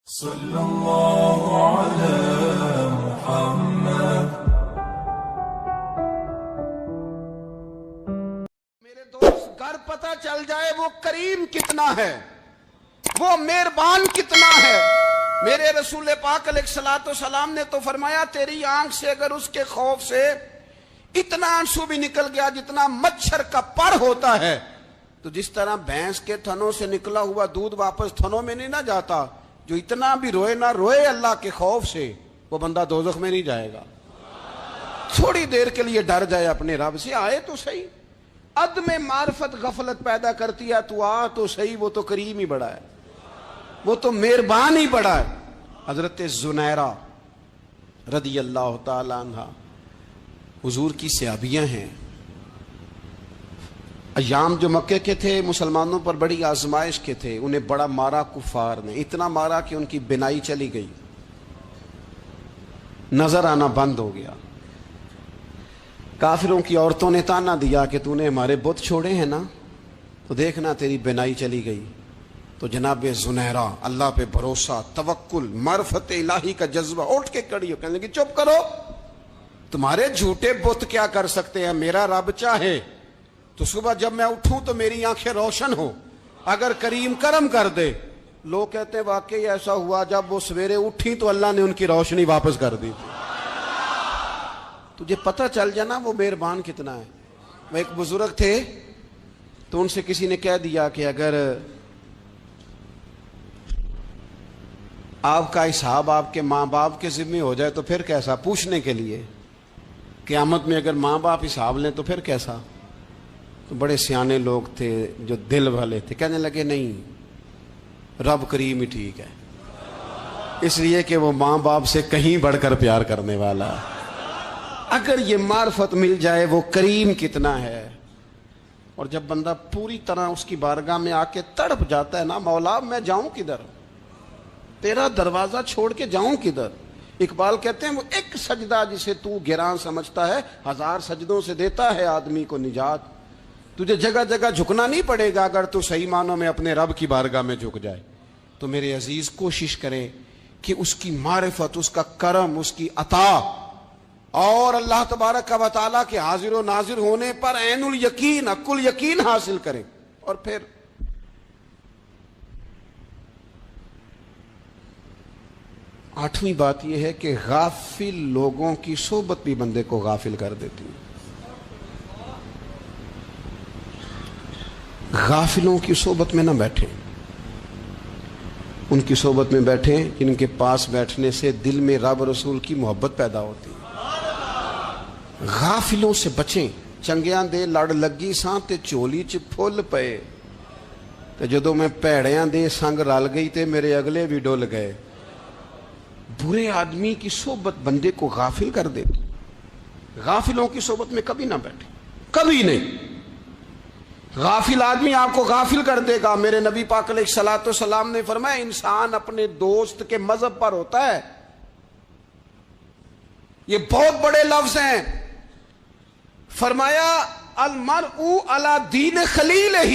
صلی اللہ علی محمد۔ میرے دوست گھر پتہ چل جائے وہ کریم کتنا ہے، وہ مہربان کتنا ہے۔ میرے رسول پاک علیہ الصلوۃ والسلام نے تو فرمایا تیری آنکھ سے اگر اس کے خوف سے اتنا آنسو بھی نکل گیا جتنا مچھر کا پر ہوتا ہے، تو جس طرح بھینس کے تھنوں سے نکلا ہوا دودھ واپس تھنوں میں نہیں نہ جاتا، جو اتنا بھی روئے نہ روئے اللہ کے خوف سے، وہ بندہ دوزخ میں نہیں جائے گا۔ تھوڑی دیر کے لیے ڈر جائے اپنے رب سے، آئے تو صحیح۔ عدم معرفت غفلت پیدا کرتی ہے، تو آ تو صحیح، وہ تو کریم ہی بڑا ہے، وہ تو مہربان ہی بڑا ہے۔ حضرت زنیرہ رضی اللہ تعالی عنہ حضور کی صحابیاں ہیں۔ ایام جو مکے کے تھے مسلمانوں پر بڑی آزمائش کے تھے، انہیں بڑا مارا کفار نے، اتنا مارا کہ ان کی بینائی چلی گئی، نظر آنا بند ہو گیا۔ کافروں کی عورتوں نے تانا دیا کہ تو نے ہمارے بت چھوڑے ہیں نا، تو دیکھنا تیری بینائی چلی گئی۔ تو جناب زنیرہ اللہ پہ بھروسہ، توکل، معرفت الہی کا جذبہ، اٹھ کے کھڑی ہو، کہنے لگی چپ کرو، تمہارے جھوٹے بت کیا کر سکتے ہیں، میرا رب چاہے تو صبح جب میں اٹھوں تو میری آنکھیں روشن ہو، اگر کریم کرم کر دے۔ لوگ کہتے ہیں واقعی ایسا ہوا، جب وہ سویرے اٹھی تو اللہ نے ان کی روشنی واپس کر دی تھی۔ تجھے پتہ چل جانا وہ مہربان کتنا ہے۔ وہ ایک بزرگ تھے تو ان سے کسی نے کہہ دیا کہ اگر آپ کا حساب آپ کے ماں باپ کے ذمہ ہو جائے تو پھر کیسا، پوچھنے کے لیے قیامت میں اگر ماں باپ حساب لیں تو پھر کیسا۔ تو بڑے سیانے لوگ تھے جو دل والے تھے، کہنے لگے نہیں، رب کریم ہی ٹھیک ہے، اس لیے کہ وہ ماں باپ سے کہیں بڑھ کر پیار کرنے والا ہے۔ اگر یہ معرفت مل جائے وہ کریم کتنا ہے، اور جب بندہ پوری طرح اس کی بارگاہ میں آ کے تڑپ جاتا ہے نا، مولا میں جاؤں کدھر، تیرا دروازہ چھوڑ کے جاؤں کدھر۔ اقبال کہتے ہیں وہ ایک سجدہ جسے تو گراں سمجھتا ہے، 1000 سجدوں سے دیتا ہے آدمی کو نجات۔ تجھے جگہ جگہ جھکنا نہیں پڑے گا اگر تو صحیح معنوں میں اپنے رب کی بارگاہ میں جھک جائے۔ تو میرے عزیز کوشش کرے کہ اس کی معرفت، اس کا کرم، اس کی عطا اور اللہ تبارک و تعالیٰ کے حاضر و ناظر ہونے پر عین الیقین، حق الیقین حاصل کریں۔ اور پھر آٹھویں بات یہ ہے کہ غافل لوگوں کی صحبت بھی بندے کو غافل کر دیتی ہے۔ غافلوں کی صحبت میں نہ بیٹھیں، ان کی صحبت میں بیٹھیں جن کے پاس بیٹھنے سے دل میں رب رسول کی محبت پیدا ہوتی ہے۔ غافلوں سے بچیں۔ چنگیاں دے لڑ لگی ساں تے چولی چ پھل پئے، تے جدوں میں پیڑیاں دے سنگ رل گئی تے میرے اگلے بھی ڈول گئے۔ برے آدمی کی صحبت بندے کو غافل کر دیتی۔ غافلوں کی صحبت میں کبھی نہ بیٹھیں، کبھی نہیں۔ غافل آدمی آپ کو غافل کر دے گا۔ میرے نبی پاک علیہ الصلوۃ والسلام نے فرمایا انسان اپنے دوست کے مذہب پر ہوتا ہے۔ یہ بہت بڑے لفظ ہیں۔ فرمایا المرء علی دین خلیلہ،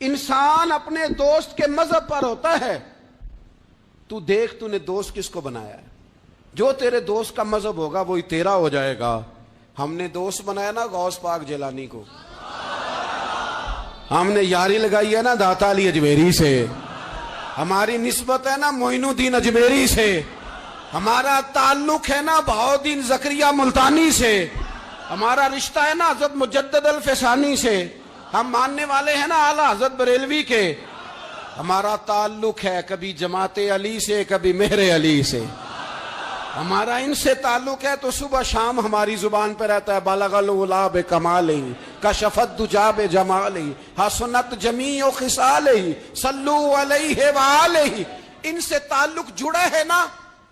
انسان اپنے دوست کے مذہب پر ہوتا ہے۔ تو دیکھ تو نے دوست کس کو بنایا ہے، جو تیرے دوست کا مذہب ہوگا وہی تیرا ہو جائے گا۔ ہم نے دوست بنایا نا غوث پاک جیلانی کو، ہم نے یاری لگائی ہے نا داتا علی اجمیری سے، ہماری نسبت ہے نا معین الدین اجمیری سے، ہمارا تعلق ہے نا بہاؤالدین زکریا ملتانی سے، ہمارا رشتہ ہے نا حضرت مجدد الفسانی سے، ہم ماننے والے ہیں نا اعلیٰ حضرت بریلوی کے، ہمارا تعلق ہے کبھی جماعت علی سے کبھی مہر علی سے، ہمارا ان سے تعلق ہے تو صبح شام ہماری زبان پہ رہتا ہے بالغ العلا بکمالہ کشف الدجی بجمالہ حسنت جمیع خصالہ صلو علیہ وآلہ۔ ان سے تعلق جڑا ہے نا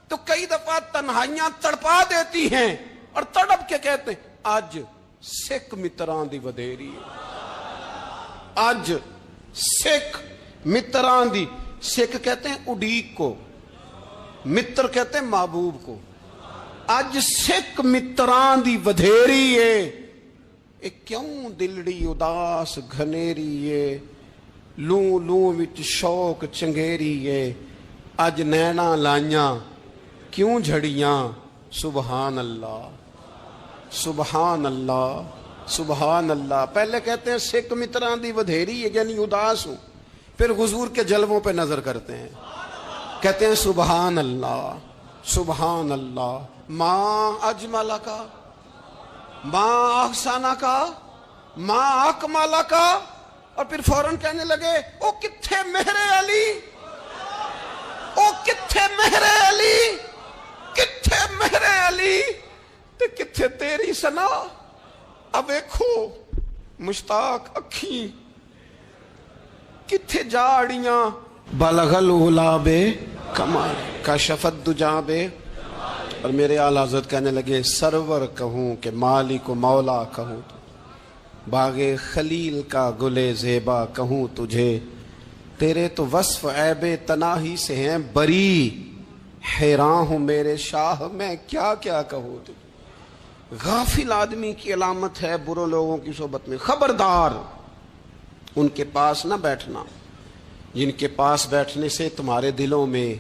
تو کئی دفعہ تنہائیاں تڑپا دیتی ہیں، اور تڑپ کے کہتے ہیں اج سکھ متراں دی ودھیری ہے، اج سکھ متراں دی، سکھ کہتے ہیں اڈیق کو، متر کہتے ہیں محبوب کو۔ اج سکھ متران دی ودھیری ہے، اے کیوں دلڑی اداس گھنیری ہے، لوں لوں وچ شوق چنگیری ہے، اج نینا لائیاں کیوں جھڑیاں سبحان اللہ سبحان اللہ سبحان اللہ. پہلے کہتے ہیں سکھ متران دی ودھیری ہے یعنی اداس ہوں, پھر حضور کے جلووں پہ نظر کرتے ہیں, کہتے ہیں سبحان اللہ سبحان اللہ. ماں اجملا کا ماں احسانہ کا ماں اکمالہ کا, اور پھر فوراً کہنے لگے او کتھے مہر علی, او کتھے مہر علی, کتھے مہر علی تے کتھے تیری سنا. اب دیکھو مشتاق اکھیں کتھے جاڑیاں بلغ العلا بے کمال کشفت دجا بے. اور میرے اعلی حضرت کہنے لگے سرور کہوں کہ مالک و مولا کہوں, باغ خلیل کا گلے زیبا کہوں تجھے, تیرے تو وصف عیب تناہی سے ہیں بری, حیران ہوں میرے شاہ میں کیا کیا کہوں تجھے. غافل آدمی کی علامت ہے برے لوگوں کی صحبت میں. خبردار ان کے پاس نہ بیٹھنا جن کے پاس بیٹھنے سے تمہارے دلوں میں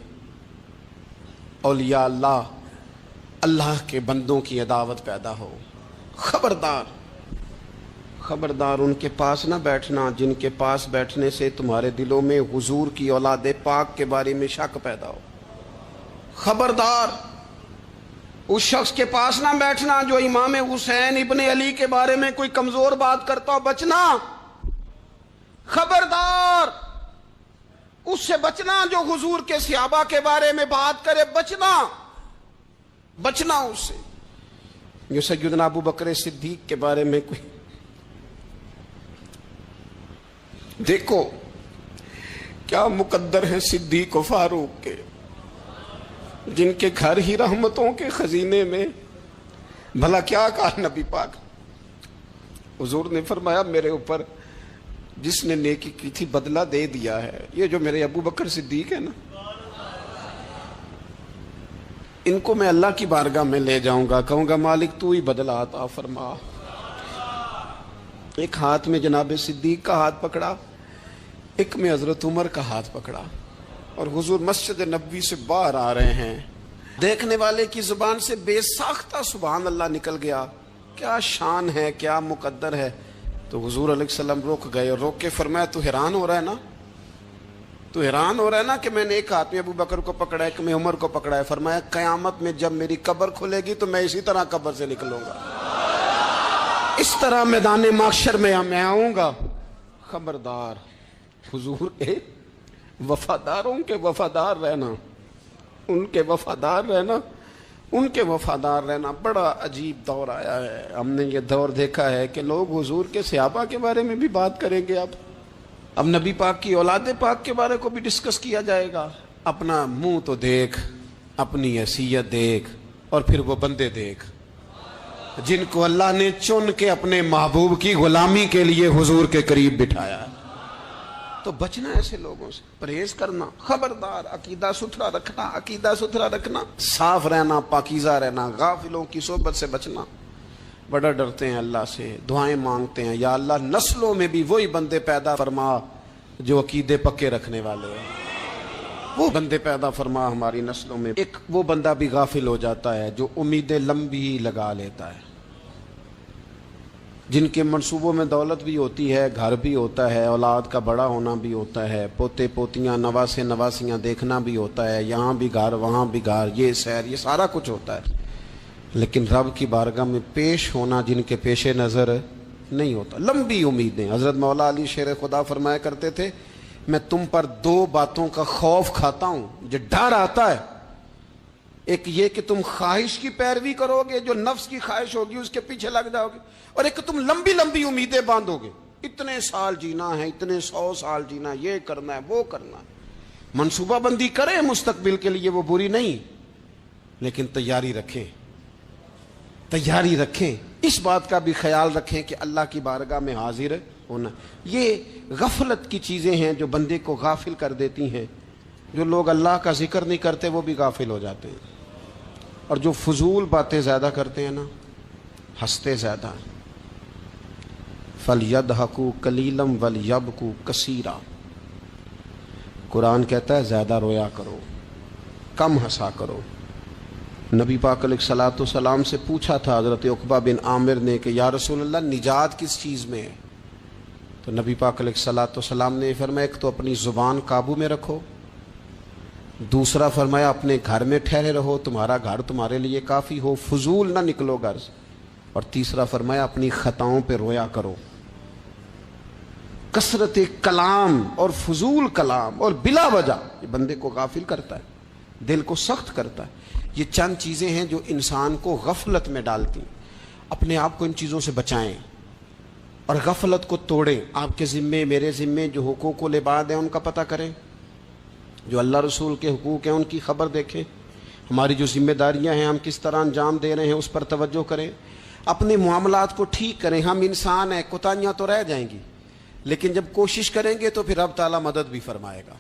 اولیاء اللہ اللہ کے بندوں کی عداوت پیدا ہو. خبردار خبردار ان کے پاس نہ بیٹھنا جن کے پاس بیٹھنے سے تمہارے دلوں میں حضور کی اولاد پاک کے بارے میں شک پیدا ہو. خبردار اس شخص کے پاس نہ بیٹھنا جو امام حسین ابن علی کے بارے میں کوئی کمزور بات کرتا ہو, بچنا. خبردار اس سے بچنا جو حضور کے صحابہ کے بارے میں بات کرے, بچنا اس سے. جو سیدنا ابو بکر صدیق کے بارے میں کوئی, دیکھو کیا مقدر ہے صدیق و فاروق کے, جن کے گھر ہی رحمتوں کے خزینے میں. بھلا کیا کہا نبی پاک, حضور نے فرمایا میرے اوپر جس نے نیکی کی تھی بدلہ دے دیا ہے. یہ جو میرے ابو بکر صدیق ہے نا, ان کو میں اللہ کی بارگاہ میں لے جاؤں گا, کہوں گا مالک تو ہی بدلہ عطا فرما. ایک ہاتھ میں جناب صدیق کا ہاتھ پکڑا, ایک میں حضرت عمر کا ہاتھ پکڑا, اور حضور مسجد نبوی سے باہر آ رہے ہیں. دیکھنے والے کی زبان سے بے ساختہ سبحان اللہ نکل گیا. کیا شان ہے, کیا مقدر ہے. تو حضور علیہ السلام رک گئے, اور روک کے فرمایا تو حیران ہو رہا ہے نا, تو حیران ہو رہا ہے نا کہ میں نے ایک ہاتھ میں ابو بکر کو پکڑا ہے, ایک میں عمر کو پکڑا ہے. فرمایا قیامت میں جب میری قبر کھلے گی تو میں اسی طرح قبر سے نکلوں گا, اس طرح میدان محشر میں آؤں گا. خبردار حضور کے وفاداروں کے وفادار رہنا, ان کے وفادار رہنا, ان کے وفادار رہنا. بڑا عجیب دور آیا ہے. ہم نے یہ دور دیکھا ہے کہ لوگ حضور کے صحابہ کے بارے میں بھی بات کریں گے. اب نبی پاک کی اولاد پاک کے بارے کو بھی ڈسکس کیا جائے گا. اپنا منہ تو دیکھ, اپنی حیثیت دیکھ, اور پھر وہ بندے دیکھ جن کو اللہ نے چن کے اپنے محبوب کی غلامی کے لیے حضور کے قریب بٹھایا. تو بچنا ایسے لوگوں سے, پرہیز کرنا. خبردار عقیدہ ستھرا رکھنا, عقیدہ ستھرا رکھنا, صاف رہنا, پاکیزہ رہنا, غافلوں کی صحبت سے بچنا. بڑا ڈرتے ہیں اللہ سے, دعائیں مانگتے ہیں یا اللہ نسلوں میں بھی وہی بندے پیدا فرما جو عقیدے پکے رکھنے والے ہیں. وہ بندے پیدا فرما ہماری نسلوں میں. ایک وہ بندہ بھی غافل ہو جاتا ہے جو امیدیں لمبی لگا لیتا ہے, جن کے منصوبوں میں دولت بھی ہوتی ہے, گھر بھی ہوتا ہے, اولاد کا بڑا ہونا بھی ہوتا ہے, پوتے پوتیاں نواسے نواسیاں دیکھنا بھی ہوتا ہے, یہاں بھی گھر وہاں بھی گھر, یہ سیر, یہ سارا کچھ ہوتا ہے. لیکن رب کی بارگاہ میں پیش ہونا جن کے پیش نظر نہیں ہوتا. لمبی امیدیں. حضرت مولا علی شیر خدا فرمایا کرتے تھے میں تم پر دو باتوں کا خوف کھاتا ہوں, جو ڈر آتا ہے. ایک یہ کہ تم خواہش کی پیروی کرو گے, جو نفس کی خواہش ہوگی اس کے پیچھے لگ جاؤ گے, اور ایک کہ تم لمبی لمبی امیدیں باندھو گے, اتنے سال جینا ہے, اتنے 100 سال جینا, یہ کرنا ہے, وہ کرنا ہے. منصوبہ بندی کریں مستقبل کے لیے, وہ بری نہیں, لیکن تیاری رکھیں, تیاری رکھیں. اس بات کا بھی خیال رکھیں کہ اللہ کی بارگاہ میں حاضر ہونا. یہ غفلت کی چیزیں ہیں جو بندے کو غافل کر دیتی ہیں. جو لوگ اللہ کا ذکر نہیں کرتے وہ بھی غافل ہو جاتے ہیں, اور جو فضول باتیں زیادہ کرتے ہیں نا, ہنستے زیادہ. فَلْيَضْحَكُوا قَلِيلًا وَلْيَبْكُوا كَثِيرًا. قرآن کہتا ہے زیادہ رویا کرو, کم ہنسا کرو۔ نبی پاک علیہ الصلوۃ والسلام سے پوچھا تھا حضرت عقبہ بن عامر نے کہ یا رسول اللہ نجات کس چیز میں ہے؟ تو نبی پاک علیہ الصلوۃ والسلام نے فرمایا ایک تو اپنی زبان قابو میں رکھو، دوسرا فرمایا اپنے گھر میں ٹھہرے رہو، تمہارا گھر تمہارے لیے کافی ہو، فضول نہ نکلو گھر سے، اور تیسرا فرمایا اپنی خطاؤں پہ رویا کرو۔ کثرت کلام اور فضول کلام اور بلا وجہ یہ بندے کو غافل کرتا ہے، دل کو سخت کرتا ہے۔ یہ چند چیزیں ہیں جو انسان کو غفلت میں ڈالتی ہیں۔ اپنے آپ کو ان چیزوں سے بچائیں اور غفلت کو توڑیں۔ آپ کے ذمے میرے ذمے جو حقوق العباد ہیں ان کا پتہ کریں، جو اللہ رسول کے حقوق ہیں ان کی خبر دیکھیں، ہماری جو ذمہ داریاں ہیں ہم کس طرح انجام دے رہے ہیں اس پر توجہ کریں، اپنے معاملات کو ٹھیک کریں۔ ہم انسان ہیں، کوتاہیاں تو رہ جائیں گی، لیکن جب کوشش کریں گے تو پھر رب تعالیٰ مدد بھی فرمائے گا۔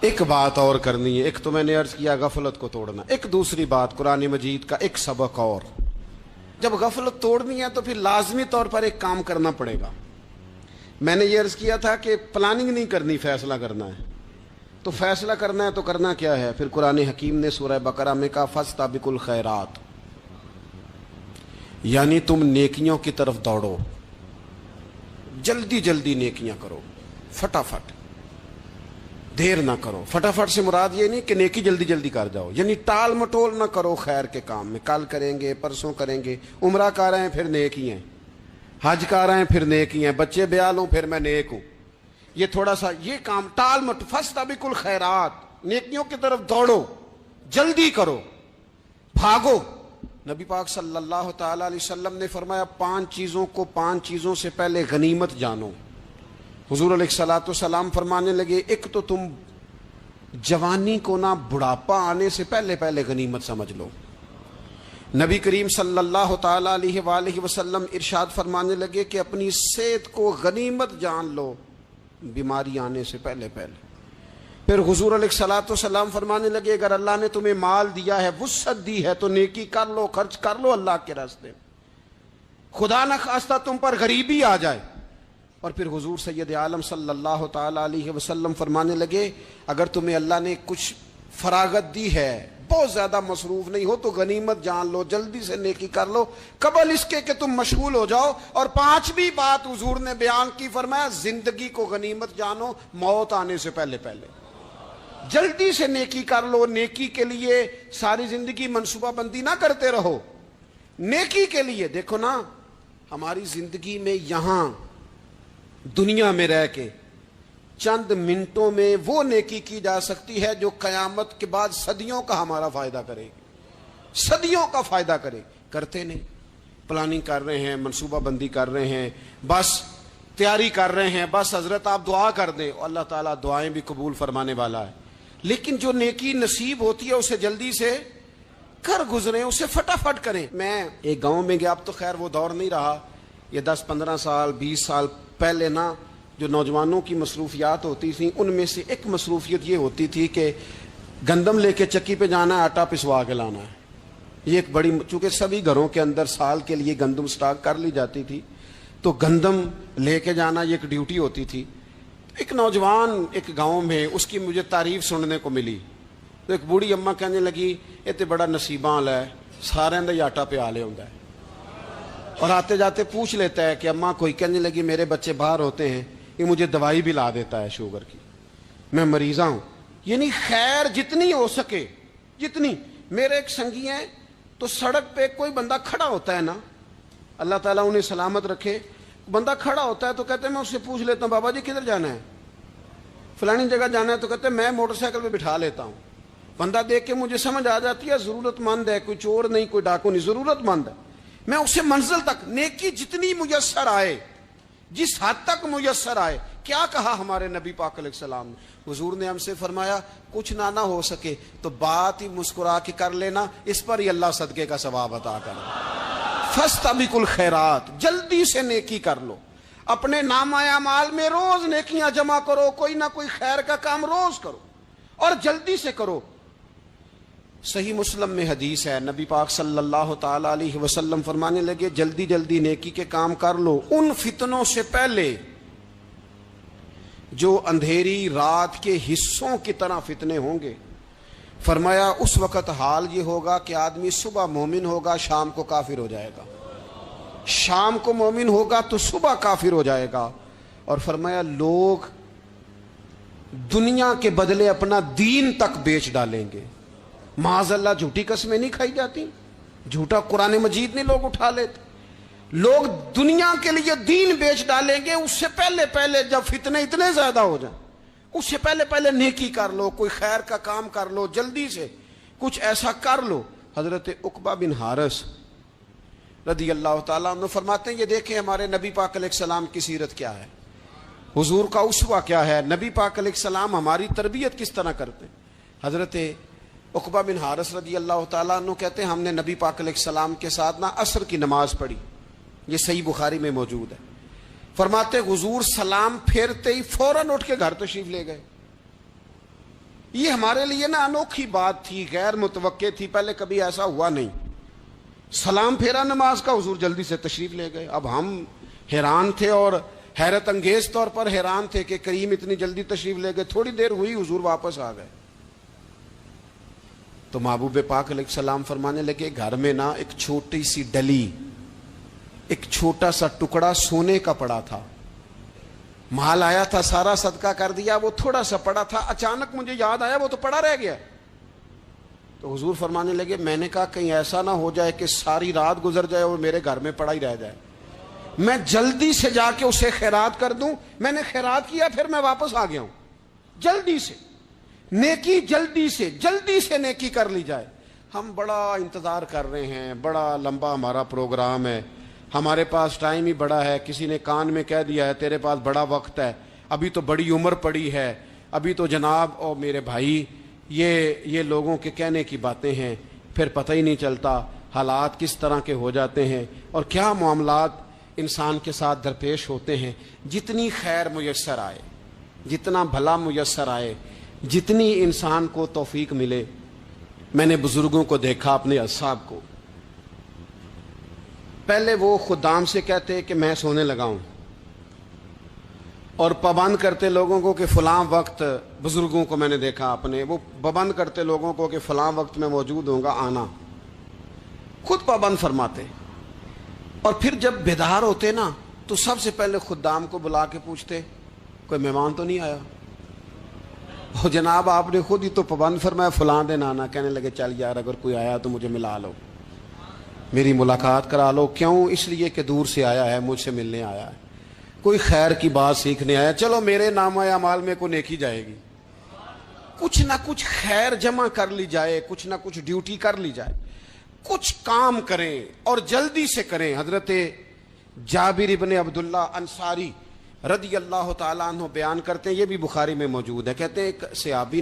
ایک بات اور کرنی ہے، ایک تو میں نے عرض کیا غفلت کو توڑنا، ایک دوسری بات قرآن مجید کا ایک سبق اور، جب غفلت توڑنی ہے تو پھر لازمی طور پر ایک کام کرنا پڑے گا۔ میں نے یہ عرض کیا تھا کہ پلاننگ نہیں کرنی، فیصلہ کرنا ہے۔ تو فیصلہ کرنا ہے تو کرنا کیا ہے؟ پھر قرآن حکیم نے سورہ بقرہ میں کہا فاستبقوا الخیرات، یعنی تم نیکیوں کی طرف دوڑو، جلدی جلدی نیکیاں کرو، فٹافٹ، دیر نہ کرو۔ فٹافٹ سے مراد یہ نہیں کہ نیکی جلدی جلدی کر جاؤ، یعنی ٹال مٹول نہ کرو خیر کے کام میں، کل کریں گے پرسوں کریں گے، عمرہ کر رہے ہیں پھر نیکی ہیں، حج کر رہے ہیں پھر نیکی ہیں، بچے بیال ہوں پھر میں نیک ہوں، یہ تھوڑا سا یہ کام ٹال مٹ، فاستبقوا الخیرات، نیکیوں کی طرف دوڑو، جلدی کرو، بھاگو۔ نبی پاک صلی اللہ تعالی علیہ وسلم نے فرمایا 5 چیزوں سے پہلے غنیمت جانو۔ حضور علیہ الصلوۃ والسلام فرمانے لگے ایک تو تم جوانی کو نہ بڑھاپا آنے سے پہلے پہلے غنیمت سمجھ لو۔ نبی کریم صلی اللہ تعالی علیہ وآلہ وسلم ارشاد فرمانے لگے کہ اپنی صحت کو غنیمت جان لو بیماری آنے سے پہلے پہلے۔ پھر حضور علیہ الصلوۃ والسلام فرمانے لگے اگر اللہ نے تمہیں مال دیا ہے، وسعت دی ہے، تو نیکی کر لو، خرچ کر لو اللہ کے راستے میں، خدا نہ خواستہ تم پر غریبی آ جائے۔ اور پھر حضور سید عالم صلی اللہ تعالی علیہ وسلم فرمانے لگے اگر تمہیں اللہ نے کچھ فراغت دی ہے، بہت زیادہ مصروف نہیں ہو، تو غنیمت جان لو، جلدی سے نیکی کر لو قبل اس کے کہ تم مشغول ہو جاؤ۔ اور 5ویں بات حضور نے بیان کی، فرمایا زندگی کو غنیمت جانو، موت آنے سے پہلے پہلے جلدی سے نیکی کر لو۔ نیکی کے لیے ساری زندگی منصوبہ بندی نہ کرتے رہو، نیکی کے لیے دیکھو نا، ہماری زندگی میں یہاں دنیا میں رہ کے چند منٹوں میں وہ نیکی کی جا سکتی ہے جو قیامت کے بعد صدیوں کا ہمارا فائدہ کرے گی، صدیوں کا فائدہ کرے، کرتے نہیں۔ پلاننگ کر رہے ہیں، منصوبہ بندی کر رہے ہیں، بس تیاری کر رہے ہیں، بس حضرت آپ دعا کر دیں، اللہ تعالیٰ دعائیں بھی قبول فرمانے والا ہے، لیکن جو نیکی نصیب ہوتی ہے اسے جلدی سے کر گزریں، اسے فٹافٹ کریں۔ میں ایک گاؤں میں گیا، اب تو خیر وہ دور نہیں رہا، یہ 10-15 سال 20 سال پہلے نا جو نوجوانوں کی مصروفیات ہوتی تھیں ان میں سے ایک مصروفیت یہ ہوتی تھی کہ گندم لے کے چکی پہ جانا ہے، آٹا پسوا کے لانا ہے۔ یہ ایک بڑی، چونکہ سبھی گھروں کے اندر سال کے لیے گندم سٹاک کر لی جاتی تھی، تو گندم لے کے جانا یہ ایک ڈیوٹی ہوتی تھی۔ ایک نوجوان ایک گاؤں میں، اس کی مجھے تعریف سننے کو ملی، تو ایک بوڑھی اماں کہنے لگی یہ تو بڑا نصیباں والا ہے، سارے اندر آٹا پیا لے ہوندا ہے، اور آتے جاتے پوچھ لیتا ہے کہ اماں کوئی، کہنے لگی میرے بچے باہر ہوتے ہیں، یہ مجھے دوائی بھی لا دیتا ہے شوگر کی، میں مریضہ ہوں۔ یعنی خیر جتنی ہو سکے، جتنی۔ میرے ایک سنگی ہیں تو سڑک پہ کوئی بندہ کھڑا ہوتا ہے نا، اللہ تعالیٰ انہیں سلامت رکھے، بندہ کھڑا ہوتا ہے تو کہتے ہیں میں اس سے پوچھ لیتا ہوں بابا جی کدھر جانا ہے، فلانی جگہ جانا ہے، تو کہتے ہیں میں موٹر سائیکل پہ بٹھا لیتا ہوں۔ بندہ دیکھ کے مجھے سمجھ آ جاتی ہے ضرورت مند ہے، کوئی چور نہیں، کوئی ڈاکو نہیں، ضرورت مند ہے، میں اسے منزل تک، نیکی جتنی میسر آئے، جس حد تک میسر آئے۔ کیا کہا ہمارے نبی پاک علیہ السلام نے؟ حضور نے ہم سے فرمایا کچھ نہ ہو سکے تو بات ہی مسکرا کے کر لینا، اس پر ہی اللہ صدقے کا ثواب عطا کرے۔ فاستبقوا الخیرات، جلدی سے نیکی کر لو، اپنے نامہ اعمال میں روز نیکیاں جمع کرو، کوئی نہ کوئی خیر کا کام روز کرو اور جلدی سے کرو۔ صحیح مسلم میں حدیث ہے، نبی پاک صلی اللہ تعالی علیہ وسلم فرمانے لگے جلدی جلدی نیکی کے کام کر لو ان فتنوں سے پہلے جو اندھیری رات کے حصوں کی طرح فتنے ہوں گے۔ فرمایا اس وقت حال یہ ہوگا کہ آدمی صبح مومن ہوگا، شام کو کافر ہو جائے گا، شام کو مومن ہوگا تو صبح کافر ہو جائے گا۔ اور فرمایا لوگ دنیا کے بدلے اپنا دین تک بیچ ڈالیں گے۔ معاذ اللہ جھوٹی قسمیں نہیں کھائی جاتی، جھوٹا قرآن مجید نہیں لوگ اٹھا لیتے، لوگ دنیا کے لیے دین بیچ ڈالیں گے۔ اس سے پہلے جب فتنے اتنے زیادہ ہو جائیں، اس سے پہلے نیکی کر لو، کوئی خیر کا کام کر لو، جلدی سے کچھ ایسا کر لو۔ حضرت عقبہ بن حارث رضی اللہ تعالیٰ عنہ فرماتے ہیں یہ دیکھیں ہمارے نبی پاک علیہ السلام کی سیرت کیا ہے، حضور کا اسوہ کیا ہے، نبی پاک علیہ السلام ہماری تربیت کس طرح کرتے ہیں۔ حضرت عقبہ بن حارث رضی اللہ تعالیٰ عنہ کہتے ہیں ہم نے نبی پاک علیہ السلام کے ساتھ عصر کی نماز پڑھی، یہ صحیح بخاری میں موجود ہے۔ فرماتے حضور سلام پھیرتے ہی فوراً اٹھ کے گھر تشریف لے گئے۔ یہ ہمارے لیے انوکھی بات تھی، غیر متوقع تھی، پہلے کبھی ایسا ہوا نہیں۔ سلام پھیرا نماز کا، حضور جلدی سے تشریف لے گئے۔ اب ہم حیران تھے اور حیرت انگیز طور پر حیران تھے کہ کریم اتنی جلدی تشریف لے گئے۔ تھوڑی دیر ہوئی حضور واپس آ گئے تو محبوب پاک علیہ السلام فرمانے لگے گھر میں ایک چھوٹی سی ڈلی، ایک چھوٹا سا ٹکڑا سونے کا پڑا تھا، مال آیا تھا سارا صدقہ کر دیا، وہ تھوڑا سا پڑا تھا، اچانک مجھے یاد آیا وہ تو پڑا رہ گیا۔ تو حضور فرمانے لگے میں نے کہا کہیں ایسا نہ ہو جائے کہ ساری رات گزر جائے اور میرے گھر میں پڑا ہی رہ جائے، میں جلدی سے جا کے اسے خیرات کر دوں۔ میں نے خیرات کیا، پھر میں واپس آ گیا ہوں۔ جلدی سے نیکی، جلدی سے نیکی کر لی جائے۔ ہم بڑا انتظار کر رہے ہیں، بڑا لمبا ہمارا پروگرام ہے، ہمارے پاس ٹائم ہی بڑا ہے، کسی نے کان میں کہہ دیا ہے تیرے پاس بڑا وقت ہے، ابھی تو بڑی عمر پڑی ہے، ابھی تو جناب اور میرے بھائی یہ لوگوں کے کہنے کی باتیں ہیں، پھر پتہ ہی نہیں چلتا حالات کس طرح کے ہو جاتے ہیں اور کیا معاملات انسان کے ساتھ درپیش ہوتے ہیں۔ جتنی خیر میسر آئے، جتنا بھلا میسر آئے، جتنی انسان کو توفیق ملے۔ میں نے بزرگوں کو دیکھا، اپنے اصحاب کو، پہلے وہ خدام سے کہتے کہ میں سونے لگا ہوں اور پابند کرتے لوگوں کو کہ فلاں وقت، بزرگوں کو میں نے دیکھا اپنے، وہ پابند کرتے لوگوں کو کہ فلاں وقت میں موجود ہوں گا آنا، خود پابند فرماتے، اور پھر جب بیدار ہوتے تو سب سے پہلے خدام کو بلا کے پوچھتے کوئی مہمان تو نہیں آیا؟ وہ جناب آپ نے خود ہی تو پابند فرمایا فلاں دن آنا۔ کہنے لگے چل یار اگر کوئی آیا تو مجھے ملا لو، میری ملاقات کرا لو۔ کیوں؟ اس لیے کہ دور سے آیا ہے، مجھ سے ملنے آیا ہے، کوئی خیر کی بات سیکھنے آیا، چلو میرے نامہ اعمال میں کوئی نیکی جائے گی، کچھ نہ کچھ خیر جمع کر لی جائے، کچھ نہ کچھ ڈیوٹی کر لی جائے، کچھ کام کریں اور جلدی سے کریں۔ حضرت جابر ابن عبداللہ انصاری رضی اللہ تعالیٰ عنہ بیان کرتے ہیں، یہ بھی بخاری میں موجود ہے، کہتے ہیں ایک صحابی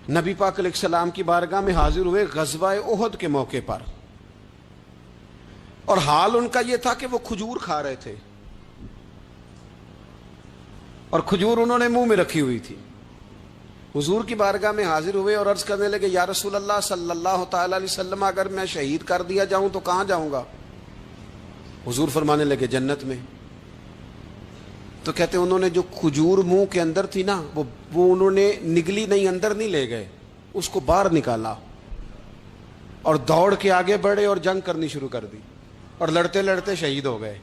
نبی پاک علیہ السلام کی بارگاہ میں حاضر ہوئے غزوہ احد کے موقع پر، اور حال ان کا یہ تھا کہ وہ کھجور کھا رہے تھے اور کھجور انہوں نے منہ میں رکھی ہوئی تھی۔ حضور کی بارگاہ میں حاضر ہوئے اور عرض کرنے لگے یا رسول اللہ صلی اللہ تعالی علیہ وسلم اگر میں شہید کر دیا جاؤں تو کہاں جاؤں گا؟ حضور فرمانے لگے جنت میں۔ تو کہتے ہیں انہوں نے جو کھجور منہ کے اندر تھی وہ انہوں نے نگلی نہیں، اندر نہیں لے گئے، اس کو باہر نکالا اور دوڑ کے آگے بڑھے اور جنگ کرنی شروع کر دی اور لڑتے لڑتے شہید ہو گئے۔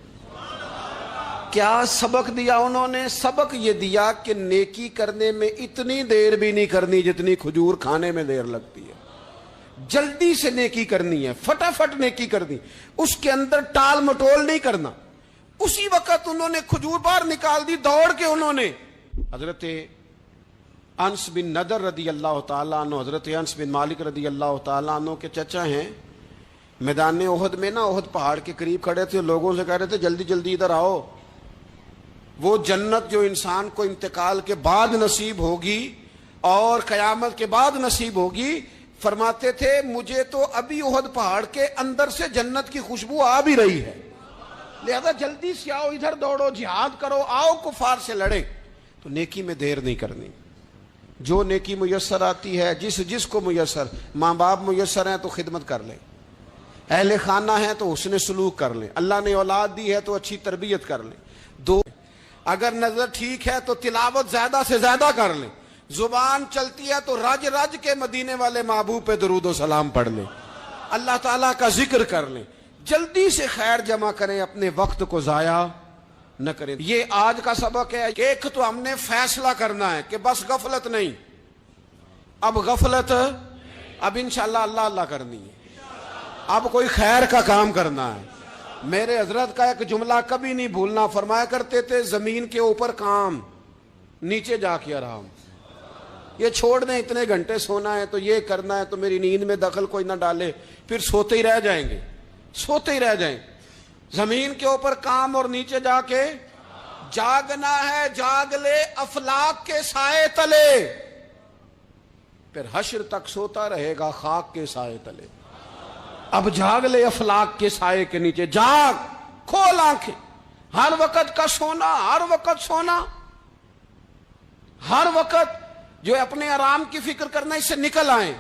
کیا سبق دیا انہوں نے؟ سبق یہ دیا کہ نیکی کرنے میں اتنی دیر بھی نہیں کرنی جتنی کھجور کھانے میں دیر لگتی ہے، جلدی سے نیکی کرنی ہے، فٹافٹ نیکی کرنی، اس کے اندر ٹال مٹول نہیں کرنا۔ اسی وقت انہوں نے کھجور باہر نکال دی، دوڑ کے انہوں نے حضرت انس بن نضر رضی اللہ تعالیٰ عنہ، حضرت انس بن مالک رضی اللہ تعالیٰ عنہ کے چچا ہیں، میدان احد میں احد پہاڑ کے قریب کھڑے تھے، لوگوں سے کہہ رہے تھے جلدی جلدی ادھر آؤ، وہ جنت جو انسان کو انتقال کے بعد نصیب ہوگی اور قیامت کے بعد نصیب ہوگی، فرماتے تھے مجھے تو ابھی احد پہاڑ کے اندر سے جنت کی خوشبو آ بھی رہی ہے، لہذا جلدی سے آؤ، ادھر دوڑو، جہاد کرو، آؤ کفار سے لڑے۔ تو نیکی میں دیر نہیں کرنی، جو نیکی میسر آتی ہے، جس کو میسر، ماں باپ میسر ہیں تو خدمت کر لیں، اہل خانہ ہیں تو حسن سلوک کر لیں، اللہ نے اولاد دی ہے تو اچھی تربیت کر لیں، اگر نظر ٹھیک ہے تو تلاوت زیادہ سے زیادہ کر لیں، زبان چلتی ہے تو رج رج کے مدینے والے محبوب پہ درود و سلام پڑھ لیں، اللہ تعالیٰ کا ذکر کر لیں، جلدی سے خیر جمع کریں، اپنے وقت کو ضائع نہ کریں۔ یہ آج کا سبق ہے۔ ایک تو ہم نے فیصلہ کرنا ہے کہ بس غفلت نہیں، اب غفلت، اب انشاءاللہ اللہ اللہ کرنی ہے، اب کوئی خیر کا کام کرنا ہے۔ میرے حضرت کا ایک جملہ کبھی نہیں بھولنا، فرمایا کرتے تھے زمین کے اوپر کام، نیچے جا کے آرام۔ یہ چھوڑ دیں اتنے گھنٹے سونا ہے تو یہ کرنا ہے تو میری نیند میں دخل کوئی نہ ڈالے، پھر سوتے ہی رہ جائیں گے، سوتے ہی رہ جائیں۔ زمین کے اوپر کام اور نیچے جا کے جاگنا ہے، جاگ لے افلاک کے سائے تلے، پھر حشر تک سوتا رہے گا خاک کے سائے تلے۔ اب جاگ لے افلاک کے سائے کے نیچے، جاگ، کھول آنکھیں، ہر وقت کا سونا، ہر وقت سونا، ہر وقت جو اپنے آرام کی فکر کرنا، اس سے نکل آئیں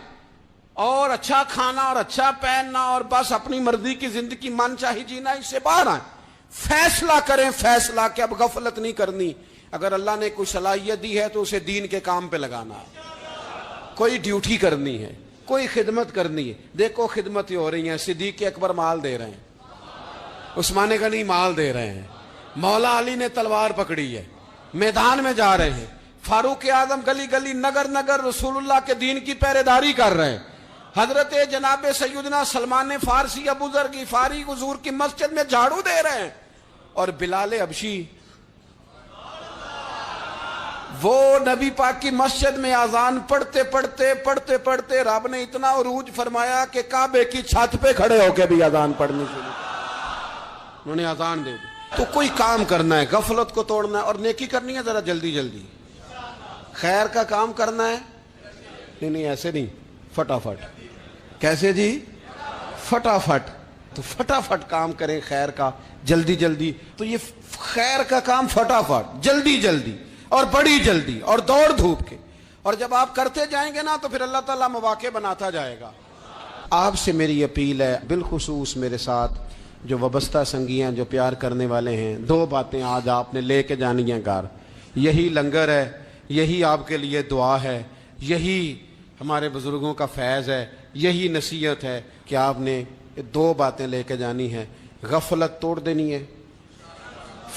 اور اچھا کھانا اور اچھا پہننا اور بس اپنی مرضی کی زندگی من چاہی جینا، اس سے باہر آئیں۔ فیصلہ کریں، فیصلہ کہ اب غفلت نہیں کرنی۔ اگر اللہ نے کوئی صلاحیت دی ہے تو اسے دین کے کام پہ لگانا ہے، کوئی ڈیوٹی کرنی ہے، کوئی خدمت کرنی ہے۔ دیکھو خدمتیں ہو رہی ہیں، صدیق اکبر مال دے رہے ہیں، عثمان غنی مال دے رہے ہیں، مولا علی نے تلوار پکڑی ہے، میدان میں جا رہے ہیں، فاروق اعظم گلی گلی نگر نگر رسول اللہ کے دین کی پہرے داری کر رہے ہیں، حضرت جناب سیدنا سلمان فارسی ابو ذر غفاری حضور کی مسجد میں جھاڑو دے رہے ہیں، اور بلال حبشی وہ نبی پاک کی مسجد میں اذان پڑھتے پڑھتے رب نے اتنا عروج فرمایا کہ کعبے کی چھت پہ کھڑے ہو کے بھی اذان پڑھنی شروع، انہوں نے اذان دے دی۔ تو کوئی کام کرنا ہے، غفلت کو توڑنا ہے اور نیکی کرنی ہے، ذرا جلدی جلدی خیر کا کام کرنا ہے۔ نہیں ایسے نہیں، فٹافٹ۔ کیسے جی؟ فٹافٹ۔ تو فٹافٹ کام کریں خیر کا، جلدی جلدی۔ تو یہ خیر کا کام فٹافٹ، جلدی جلدی اور بڑی جلدی اور دوڑ دھوپ کے، اور جب آپ کرتے جائیں گے نا تو پھر اللہ تعالیٰ مواقع بناتا جائے گا۔ آپ سے میری اپیل ہے، بالخصوص میرے ساتھ جو وابستہ سنگی ہیں، جو پیار کرنے والے ہیں، دو باتیں آج آپ نے لے کے جانی ہیں گھر۔ یہی لنگر ہے، یہی آپ کے لیے دعا ہے، یہی ہمارے بزرگوں کا فیض ہے، یہی نصیحت ہے کہ آپ نے دو باتیں لے کے جانی ہے۔ غفلت توڑ دینی ہے،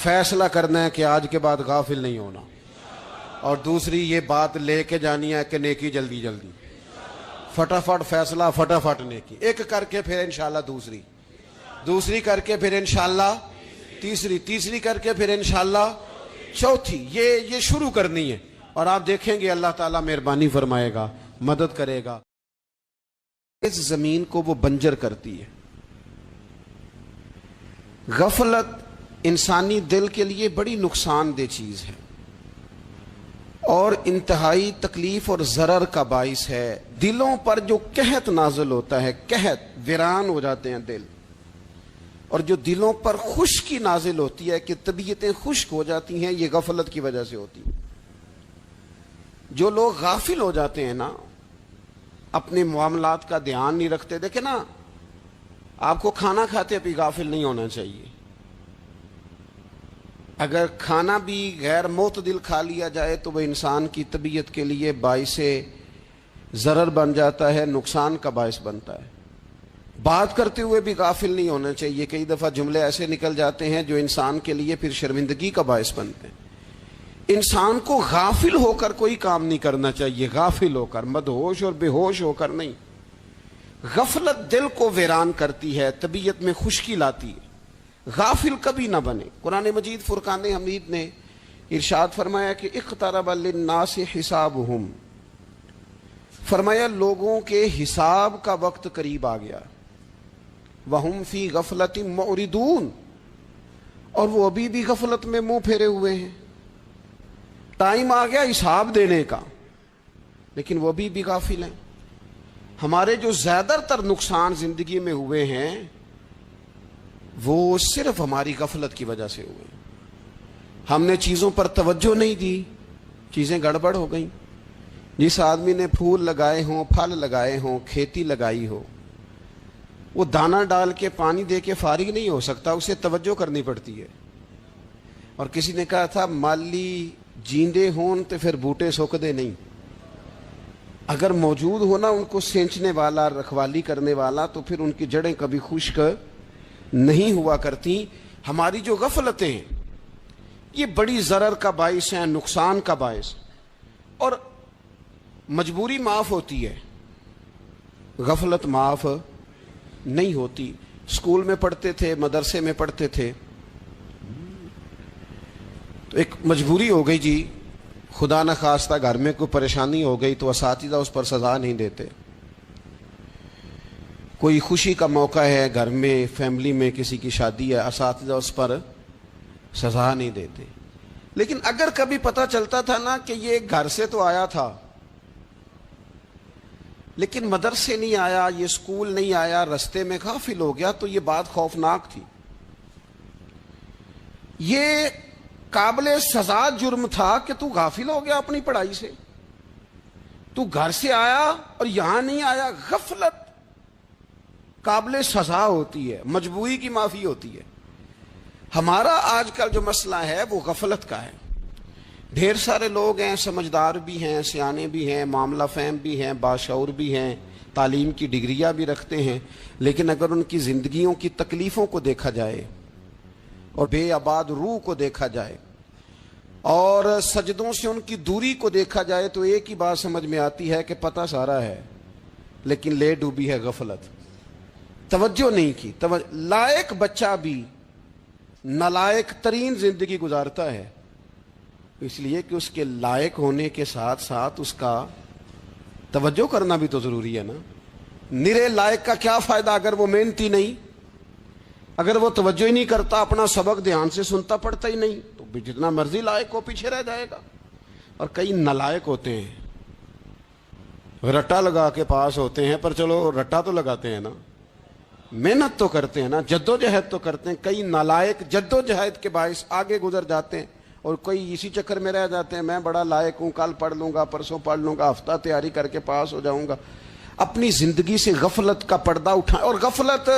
فیصلہ کرنا ہے کہ آج کے بعد غافل نہیں ہونا، اور دوسری یہ بات لے کے جانی ہے کہ نیکی جلدی جلدی، فٹافٹ فیصلہ، فٹافٹ نیکی، ایک کر کے پھر انشاءاللہ دوسری کر کے پھر انشاءاللہ تیسری کر کے پھر انشاءاللہ چوتھی، یہ شروع کرنی ہے، اور آپ دیکھیں گے اللہ تعالیٰ مہربانی فرمائے گا، مدد کرے گا۔ اس زمین کو وہ بنجر کرتی ہے۔ غفلت انسانی دل کے لیے بڑی نقصان دہ چیز ہے اور انتہائی تکلیف اور ضرر کا باعث ہے۔ دلوں پر جو قحط نازل ہوتا ہے، قحط، ویران ہو جاتے ہیں دل، اور جو دلوں پر خشکی نازل ہوتی ہے کہ طبیعتیں خشک ہو جاتی ہیں، یہ غفلت کی وجہ سے ہوتی ہے۔ جو لوگ غافل ہو جاتے ہیں نا، اپنے معاملات کا دھیان نہیں رکھتے، دیکھیں نا، آپ کو کھانا کھاتے بھی غافل نہیں ہونا چاہیے۔ اگر کھانا بھی غیر معتدل کھا لیا جائے تو وہ انسان کی طبیعت کے لیے باعث ضرر بن جاتا ہے، نقصان کا باعث بنتا ہے۔ بات کرتے ہوئے بھی غافل نہیں ہونا چاہیے، کئی دفعہ جملے ایسے نکل جاتے ہیں جو انسان کے لیے پھر شرمندگی کا باعث بنتے ہیں۔ انسان کو غافل ہو کر کوئی کام نہیں کرنا چاہیے، غافل ہو کر، مدہوش اور بے ہوش ہو کر نہیں۔ غفلت دل کو ویران کرتی ہے، طبیعت میں خشکی لاتی ہے۔ غافل کبھی نہ بنے۔ قرآن مجید فرقان حمید نے ارشاد فرمایا کہ اقترب للناس حسابہم، فرمایا لوگوں کے حساب کا وقت قریب آ گیا، وہم فی غفلت معرضون، اور وہ ابھی بھی غفلت میں منہ پھیرے ہوئے ہیں۔ ٹائم آ گیا حساب دینے کا، لیکن وہ بھی غافل ہیں۔ ہمارے جو زیادہ تر نقصان زندگی میں ہوئے ہیں وہ صرف ہماری غفلت کی وجہ سے ہوئے۔ ہم نے چیزوں پر توجہ نہیں دی، چیزیں گڑبڑ ہو گئیں۔ جس آدمی نے پھول لگائے ہوں، پھل لگائے ہوں، کھیتی لگائی ہو، وہ دانہ ڈال کے پانی دے کے فارغ نہیں ہو سکتا، اسے توجہ کرنی پڑتی ہے۔ اور کسی نے کہا تھا مالی جیندے ہون تو پھر بوٹے سکدے نہیں۔ اگر موجود ہونا ان کو سینچنے والا، رکھوالی کرنے والا، تو پھر ان کی جڑیں کبھی خشک نہیں ہوا کرتی۔ ہماری جو غفلتیں ہیں یہ بڑی ضرر کا باعث ہیں، نقصان کا باعث، اور مجبوری معاف ہوتی ہے، غفلت معاف نہیں ہوتی۔ اسکول میں پڑھتے تھے، مدرسے میں پڑھتے تھے، تو ایک مجبوری ہو گئی جی، خدا نہ خواستہ گھر میں کوئی پریشانی ہو گئی تو اساتذہ اس پر سزا نہیں دیتے۔ کوئی خوشی کا موقع ہے گھر میں، فیملی میں کسی کی شادی ہے، اساتذہ اس پر سزا نہیں دیتے۔ لیکن اگر کبھی پتہ چلتا تھا نا کہ یہ گھر سے تو آیا تھا لیکن مدرسے نہیں آیا، یہ اسکول نہیں آیا، رستے میں غافل ہو گیا، تو یہ بات خوفناک تھی۔ یہ قابل سزا جرم تھا کہ تو غافل ہو گیا اپنی پڑھائی سے، تو گھر سے آیا اور یہاں نہیں آیا۔ غفلت قابل سزا ہوتی ہے، مجبوری کی معافی ہوتی ہے۔ ہمارا آج کل جو مسئلہ ہے وہ غفلت کا ہے۔ ڈھیر سارے لوگ ہیں، سمجھدار بھی ہیں، سیانے بھی ہیں، معاملہ فہم بھی ہیں، باشعور بھی ہیں، تعلیم کی ڈگریاں بھی رکھتے ہیں، لیکن اگر ان کی زندگیوں کی تکلیفوں کو دیکھا جائے اور بے آباد روح کو دیکھا جائے اور سجدوں سے ان کی دوری کو دیکھا جائے تو ایک ہی بات سمجھ میں آتی ہے کہ پتہ سارا ہے لیکن لے ڈوبی ہے غفلت، توجہ نہیں کی۔ لائق بچہ بھی نالائق ترین زندگی گزارتا ہے، اس لیے کہ اس کے لائق ہونے کے ساتھ ساتھ اس کا توجہ کرنا بھی تو ضروری ہے نا۔ نرے لائق کا کیا فائدہ اگر وہ محنتی نہیں، اگر وہ توجہ ہی نہیں کرتا، اپنا سبق دھیان سے سنتا پڑھتا ہی نہیں، تو جتنا مرضی لائق ہو پیچھے رہ جائے گا۔ اور کئی نالائق ہوتے ہیں، رٹا لگا کے پاس ہوتے ہیں، پر چلو رٹا تو لگاتے ہیں نا، محنت تو کرتے ہیں نا، جدوجہد تو کرتے ہیں۔ کئی نالائق جدوجہد کے باعث آگے گزر جاتے ہیں اور کوئی اسی چکر میں رہ جاتے ہیں، میں بڑا لائق ہوں، کل پڑھ لوں گا، پرسوں پڑھ لوں گا، ہفتہ تیاری کر کے پاس ہو جاؤں گا۔ اپنی زندگی سے غفلت کا پردہ اٹھائیں، اور غفلت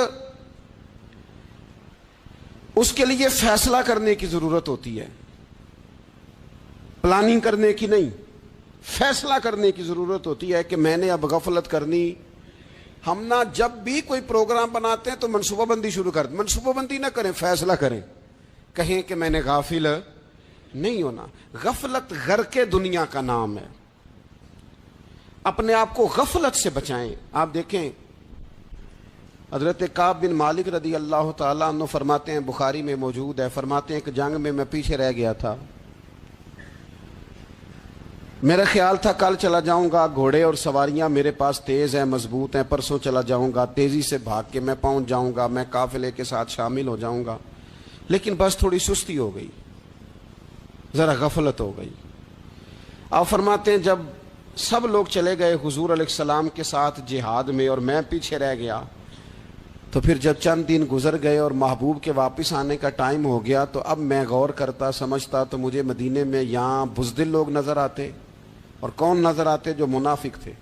اس کے لیے فیصلہ کرنے کی ضرورت ہوتی ہے، پلاننگ کرنے کی نہیں، فیصلہ کرنے کی ضرورت ہوتی ہے کہ میں نے اب غفلت کرنی۔ ہم نہ جب بھی کوئی پروگرام بناتے ہیں تو منصوبہ بندی شروع کر دیں، منصوبہ بندی نہ کریں، فیصلہ کریں، کہیں کہ میں نے غافل نہیں ہونا۔ غفلت غرق دنیا کا نام ہے، اپنے آپ کو غفلت سے بچائیں۔ آپ دیکھیں حضرت کعب بن مالک رضی اللہ تعالیٰ عنہ فرماتے ہیں، بخاری میں موجود ہے، فرماتے ہیں کہ جنگ میں پیچھے رہ گیا تھا، میرا خیال تھا کل چلا جاؤں گا، گھوڑے اور سواریاں میرے پاس تیز ہیں، مضبوط ہیں، پرسوں چلا جاؤں گا، تیزی سے بھاگ کے میں پہنچ جاؤں گا، میں قافلے کے ساتھ شامل ہو جاؤں گا، لیکن بس تھوڑی سستی ہو گئی، ذرا غفلت ہو گئی۔ آپ فرماتے ہیں جب سب لوگ چلے گئے حضور علیہ السلام کے ساتھ جہاد میں اور میں پیچھے رہ گیا، تو پھر جب چند دن گزر گئے اور محبوب کے واپس آنے کا ٹائم ہو گیا تو اب میں غور کرتا سمجھتا تو مجھے مدینے میں یہاں بزدل لوگ نظر آتے، اور کون نظر آتے؟ جو منافق تھے،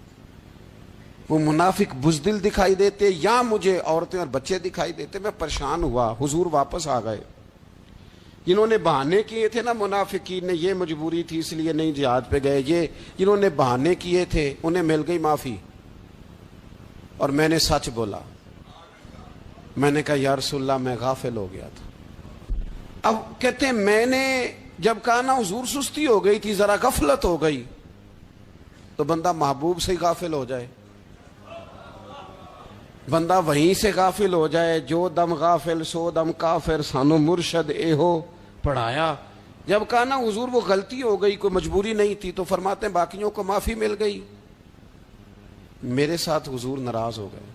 وہ منافق بزدل دکھائی دیتے، یا مجھے عورتیں اور بچے دکھائی دیتے۔ میں پریشان ہوا، حضور واپس آ گئے۔ جنہوں نے بہانے کیے تھے نا منافقین نے، یہ مجبوری تھی اس لیے نہیں جہاد پہ گئے، یہ جنہوں نے بہانے کیے تھے انہیں مل گئی معافی، اور میں نے سچ بولا، میں نے کہا یا رسول اللہ میں غافل ہو گیا تھا۔ اب کہتے ہیں میں نے جب کہا نا حضور سستی ہو گئی تھی، ذرا غفلت ہو گئی، تو بندہ محبوب سے ہی غافل ہو جائے، بندہ وہیں سے غافل ہو جائے۔ جو دم غافل سو دم کافر، سانو مرشد اے ہو پڑھایا۔ جب کہا نا حضور وہ غلطی ہو گئی، کوئی مجبوری نہیں تھی، تو فرماتے ہیں باقیوں کو معافی مل گئی، میرے ساتھ حضور ناراض ہو گئے۔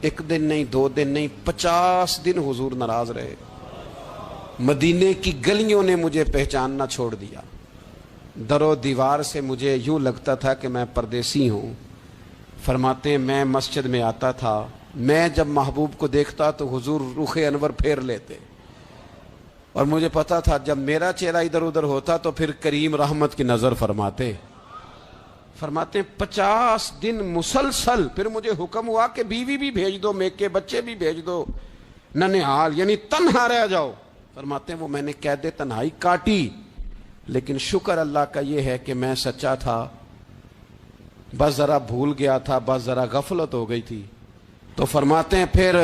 ایک دن نہیں، 2 دن نہیں، 50 دن حضور ناراض رہے۔ مدینے کی گلیوں نے مجھے پہچاننا چھوڑ دیا، در و دیوار سے مجھے یوں لگتا تھا کہ میں پردیسی ہوں۔ فرماتے ہیں میں مسجد میں آتا تھا، میں جب محبوب کو دیکھتا تو حضور رخ انور پھیر لیتے، اور مجھے پتا تھا جب میرا چہرہ ادھر ادھر ہوتا تو پھر کریم رحمت کی نظر فرماتے۔ فرماتے ہیں 50 دن مسلسل، پھر مجھے حکم ہوا کہ بیوی بھی بھیج دو، میکے بچے بھی بھیج دو، ننھال یعنی تنہا رہ جاؤ۔ فرماتے ہیں وہ میں نے قید تنہائی کاٹی، لیکن شکر اللہ کا یہ ہے کہ میں سچا تھا، بس ذرا بھول گیا تھا، بس ذرا غفلت ہو گئی تھی. تو فرماتے ہیں پھر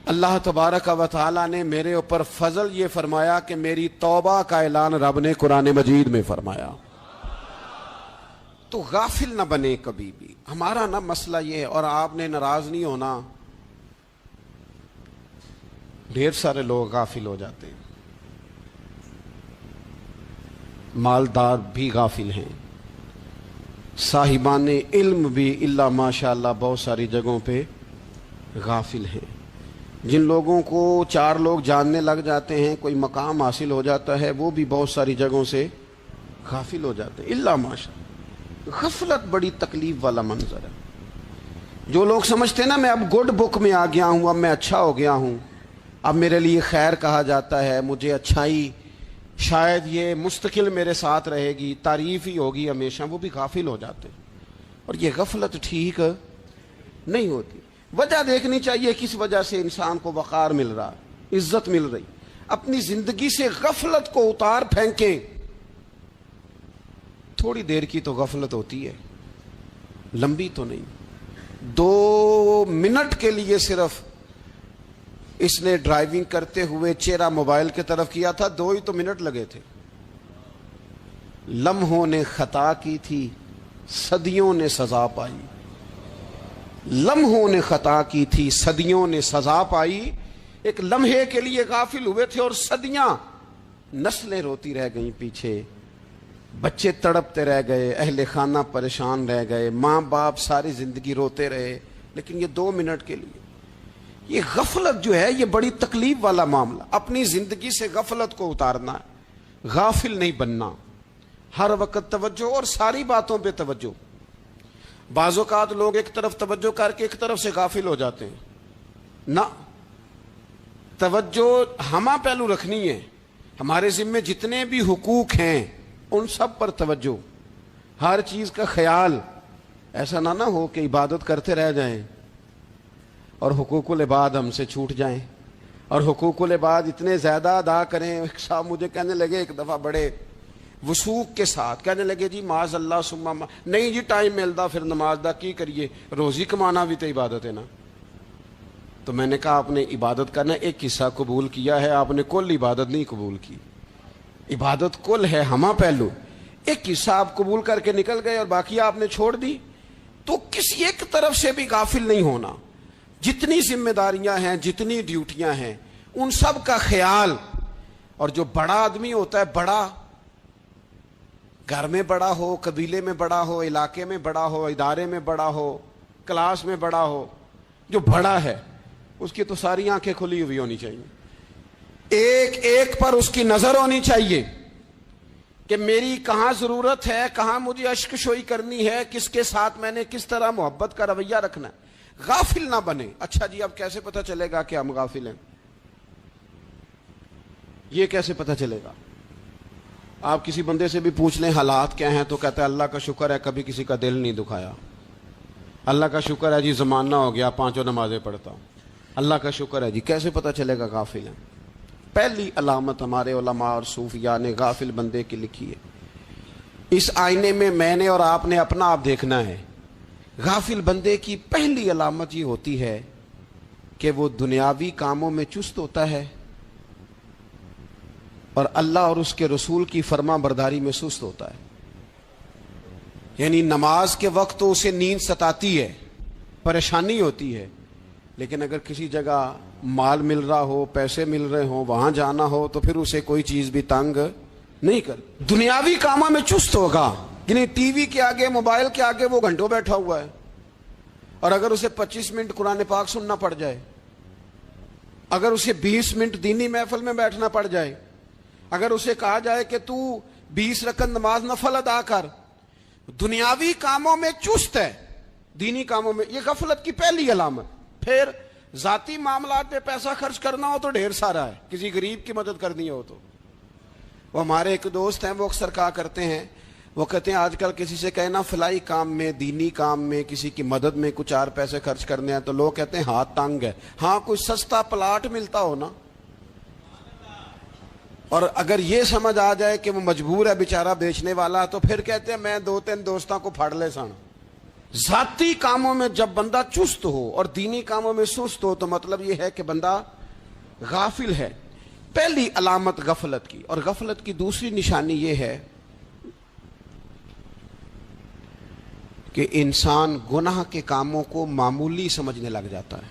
اللہ تبارک و تعالیٰ نے میرے اوپر فضل یہ فرمایا کہ میری توبہ کا اعلان رب نے قرآن مجید میں فرمایا. تو غافل نہ بنے کبھی بھی. ہمارا نا مسئلہ یہ ہے، اور آپ نے ناراض نہیں ہونا، ڈھیر سارے لوگ غافل ہو جاتے ہیں، مالدار بھی غافل ہیں، صاحبان علم بھی الا ماشاء اللہ بہت ساری جگہوں پہ غافل ہیں. جن لوگوں کو 4 لوگ جاننے لگ جاتے ہیں، کوئی مقام حاصل ہو جاتا ہے، وہ بھی بہت ساری جگہوں سے غافل ہو جاتے ہیں الا ماشاء اللہ. غفلت بڑی تکلیف والا منظر ہے. جو لوگ سمجھتے ہیں نا میں اب گڈ بک میں آ گیا ہوں، اب میں اچھا ہو گیا ہوں، اب میرے لیے خیر کہا جاتا ہے، مجھے اچھائی شاید یہ مستقل میرے ساتھ رہے گی، تعریف ہی ہوگی ہمیشہ، وہ بھی غافل ہو جاتے ہیں. اور یہ غفلت ٹھیک نہیں ہوتی. وجہ دیکھنی چاہیے کس وجہ سے انسان کو وقار مل رہا، عزت مل رہی. اپنی زندگی سے غفلت کو اتار پھینکیں. تھوڑی دیر کی تو غفلت ہوتی ہے، لمبی تو نہیں. 2 منٹ کے لیے صرف اس نے ڈرائیونگ کرتے ہوئے چہرہ موبائل کی طرف کیا تھا، 2 ہی تو منٹ لگے تھے. لمحوں نے خطا کی تھی، صدیوں نے سزا پائی. لمحوں نے خطا کی تھی، صدیوں نے سزا پائی. ایک لمحے کے لیے غافل ہوئے تھے اور صدیاں، نسلیں روتی رہ گئیں پیچھے، بچے تڑپتے رہ گئے، اہل خانہ پریشان رہ گئے، ماں باپ ساری زندگی روتے رہے. لیکن یہ 2 منٹ کے لیے یہ غفلت جو ہے یہ بڑی تکلیف والا معاملہ. اپنی زندگی سے غفلت کو اتارنا ہے، غافل نہیں بننا. ہر وقت توجہ اور ساری باتوں پہ توجہ. بعض اوقات لوگ ایک طرف توجہ کر کے ایک طرف سے غافل ہو جاتے ہیں. نہ، توجہ ہمہ پہلو رکھنی ہے. ہمارے ذمے جتنے بھی حقوق ہیں ان سب پر توجہ، ہر چیز کا خیال. ایسا نہ ہو کہ عبادت کرتے رہ جائیں اور حقوق العباد ہم سے چھوٹ جائیں، اور حقوق العباد اتنے زیادہ ادا کریں. صاحب مجھے کہنے لگے ایک دفعہ بڑے وثوق کے ساتھ کہنے لگے جی معاذ اللہ سما نہیں جی ٹائم ملتا پھر نماز دا کی کریے، روزی کمانا بھی تو عبادت ہے نا. تو میں نے کہا آپ نے عبادت کرنا ایک حصہ قبول کیا ہے، آپ نے کل عبادت نہیں قبول کی. عبادت کل ہے، ہمہ پہلو. ایک حصہ آپ قبول کر کے نکل گئے اور باقی آپ نے چھوڑ دی. تو کسی ایک طرف سے بھی غافل نہیں ہونا. جتنی ذمہ داریاں ہیں، جتنی ڈیوٹیاں ہیں، ان سب کا خیال. اور جو بڑا آدمی ہوتا ہے، بڑا گھر میں بڑا ہو، قبیلے میں بڑا ہو، علاقے میں بڑا ہو، ادارے میں بڑا ہو، کلاس میں بڑا ہو، جو بڑا ہے اس کی تو ساری آنکھیں کھلی ہوئی ہونی چاہیے. ایک ایک پر اس کی نظر ہونی چاہیے کہ میری کہاں ضرورت ہے، کہاں مجھے اشک شوئی کرنی ہے، کس کے ساتھ میں نے کس طرح محبت کا رویہ رکھنا ہے. غافل نہ بنے. اچھا جی اب کیسے پتہ چلے گا کہ ہم غافل ہیں؟ یہ کیسے پتہ چلے گا؟ آپ کسی بندے سے بھی پوچھ لیں حالات کیا ہیں تو کہتا ہے اللہ کا شکر ہے کبھی کسی کا دل نہیں دکھایا، اللہ کا شکر ہے جی زمانہ ہو گیا 5 نمازیں پڑھتا ہوں، اللہ کا شکر ہے جی. کیسے پتہ چلے گا غافل ہیں؟ پہلی علامت ہمارے علماء اور صوفیاء نے غافل بندے کی لکھی ہے. اس آئینے میں نے اور آپ نے اپنا آپ دیکھنا ہے. غافل بندے کی پہلی علامت یہ ہوتی ہے کہ وہ دنیاوی کاموں میں چست ہوتا ہے اور اللہ اور اس کے رسول کی فرما برداری میں سست ہوتا ہے. یعنی نماز کے وقت تو اسے نیند ستاتی ہے، پریشانی ہوتی ہے، لیکن اگر کسی جگہ مال مل رہا ہو، پیسے مل رہے ہوں، وہاں جانا ہو تو پھر اسے کوئی چیز بھی تنگ نہیں کر. دنیاوی کاموں میں چست ہوگا، یعنی ٹی وی کے آگے، موبائل کے آگے وہ گھنٹوں بیٹھا ہوا ہے. اور اگر اسے 25 منٹ قرآن پاک سننا پڑ جائے، اگر اسے 20 منٹ دینی محفل میں بیٹھنا پڑ جائے، اگر اسے کہا جائے کہ تو 20 رکعت نماز نفل ادا کر، دنیاوی کاموں میں چست ہے، دینی کاموں میں. یہ غفلت کی پہلی علامت. پھر ذاتی معاملات پہ پیسہ خرچ کرنا ہو تو ڈھیر سارا ہے، کسی غریب کی مدد کرنی ہو تو. وہ ہمارے ایک دوست ہیں، وہ اکثر کہا کرتے ہیں، وہ کہتے ہیں آج کل کسی سے کہنا فلائی کام میں، دینی کام میں، کسی کی مدد میں کچھ 4 پیسے خرچ کرنے ہیں تو لوگ کہتے ہیں ہاتھ تنگ ہے. ہاں کوئی سستا پلاٹ ملتا ہو نا، اور اگر یہ سمجھ آ جائے کہ وہ مجبور ہے بیچارہ بیچنے والا، تو پھر کہتے ہیں میں 2-3 دوستوں کو پھاڑ لے سن. ذاتی کاموں میں جب بندہ چست ہو اور دینی کاموں میں سست ہو تو مطلب یہ ہے کہ بندہ غافل ہے. پہلی علامت غفلت کی. اور غفلت کی دوسری نشانی یہ ہے کہ انسان گناہ کے کاموں کو معمولی سمجھنے لگ جاتا ہے.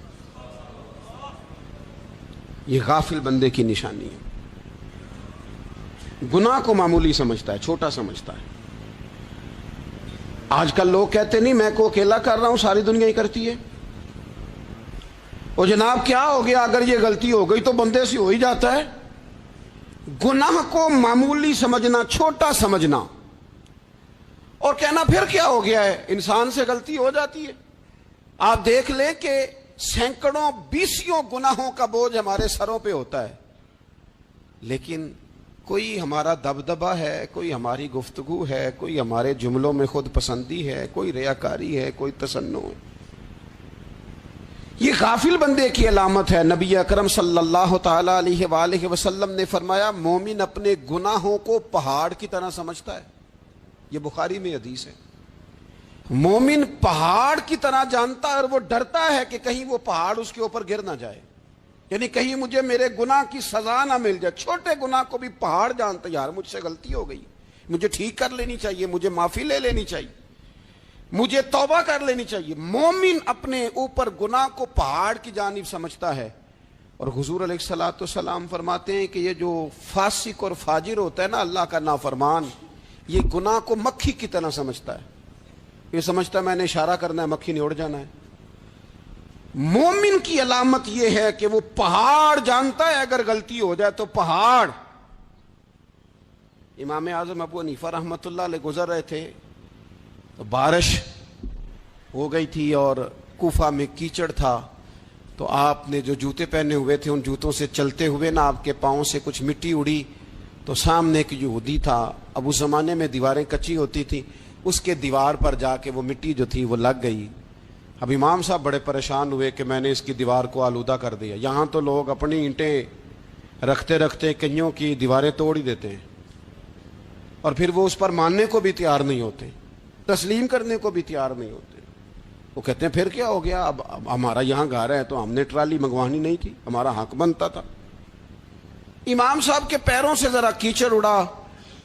یہ غافل بندے کی نشانی ہے. گناہ کو معمولی سمجھتا ہے, چھوٹا سمجھتا ہے. آج کل لوگ کہتے نہیں میں کو اکیلا کر رہا ہوں, ساری دنیا ہی کرتی ہے. اور جناب کیا ہو گیا, اگر یہ غلطی ہو گئی تو بندے سے ہو ہی جاتا ہے. گناہ کو معمولی سمجھنا, چھوٹا سمجھنا اور کہنا پھر کیا ہو گیا ہے, انسان سے غلطی ہو جاتی ہے. آپ دیکھ لیں کہ سینکڑوں بیسیوں گناہوں کا بوجھ ہمارے سروں پہ ہوتا ہے, لیکن کوئی ہمارا دبدبہ ہے, کوئی ہماری گفتگو ہے, کوئی ہمارے جملوں میں خود پسندی ہے, کوئی ریاکاری ہے, کوئی تصنع ہے. یہ غافل بندے کی علامت ہے. نبی اکرم صلی اللہ تعالی علیہ وآلہ وسلم نے فرمایا مومن اپنے گناہوں کو پہاڑ کی طرح سمجھتا ہے. یہ بخاری میں حدیث ہے. مومن پہاڑ کی طرح جانتا ہے اور وہ ڈرتا ہے کہ کہیں وہ پہاڑ اس کے اوپر گر نہ جائے, یعنی کہیں مجھے میرے گناہ کی سزا نہ مل جائے. چھوٹے گناہ کو بھی پہاڑ جانتا ہے, یار مجھ سے غلطی ہو گئی, مجھے ٹھیک کر لینی چاہیے, مجھے معافی لے لینی چاہیے, مجھے توبہ کر لینی چاہیے. مومن اپنے اوپر گناہ کو پہاڑ کی جانب سمجھتا ہے. اور حضور علیہ الصلوۃ والسلام فرماتے ہیں کہ یہ جو فاسق اور فاجر ہوتا ہے نا, اللہ کا نافرمان, یہ گناہ کو مکھی کی طرح سمجھتا ہے. یہ سمجھتا ہے میں نے اشارہ کرنا ہے, مکھی نے اڑ جانا ہے. مومن کی علامت یہ ہے کہ وہ پہاڑ جانتا ہے, اگر غلطی ہو جائے تو پہاڑ. امام اعظم ابو حنیفہ رحمۃ اللہ علیہ گزر رہے تھے تو بارش ہو گئی تھی اور کوفہ میں کیچڑ تھا, تو آپ نے جو جوتے پہنے ہوئے تھے ان جوتوں سے چلتے ہوئے نا آپ کے پاؤں سے کچھ مٹی اڑی, تو سامنے ایک یہودی تھا, اب اس زمانے میں دیواریں کچی ہوتی تھی, اس کے دیوار پر جا کے وہ مٹی جو تھی وہ لگ گئی. اب امام صاحب بڑے پریشان ہوئے کہ میں نے اس کی دیوار کو آلودہ کر دیا. یہاں تو لوگ اپنی اینٹیں رکھتے رکھتے کئیوں کی دیواریں توڑ ہی دیتے ہیں, اور پھر وہ اس پر ماننے کو بھی تیار نہیں ہوتے, تسلیم کرنے کو بھی تیار نہیں ہوتے. وہ کہتے ہیں پھر کیا ہو گیا, اب ہمارا یہاں گھر ہے تو ہم نے ٹرالی منگوانی نہیں تھی, ہمارا حق بنتا تھا. امام صاحب کے پیروں سے ذرا کیچڑ اڑا,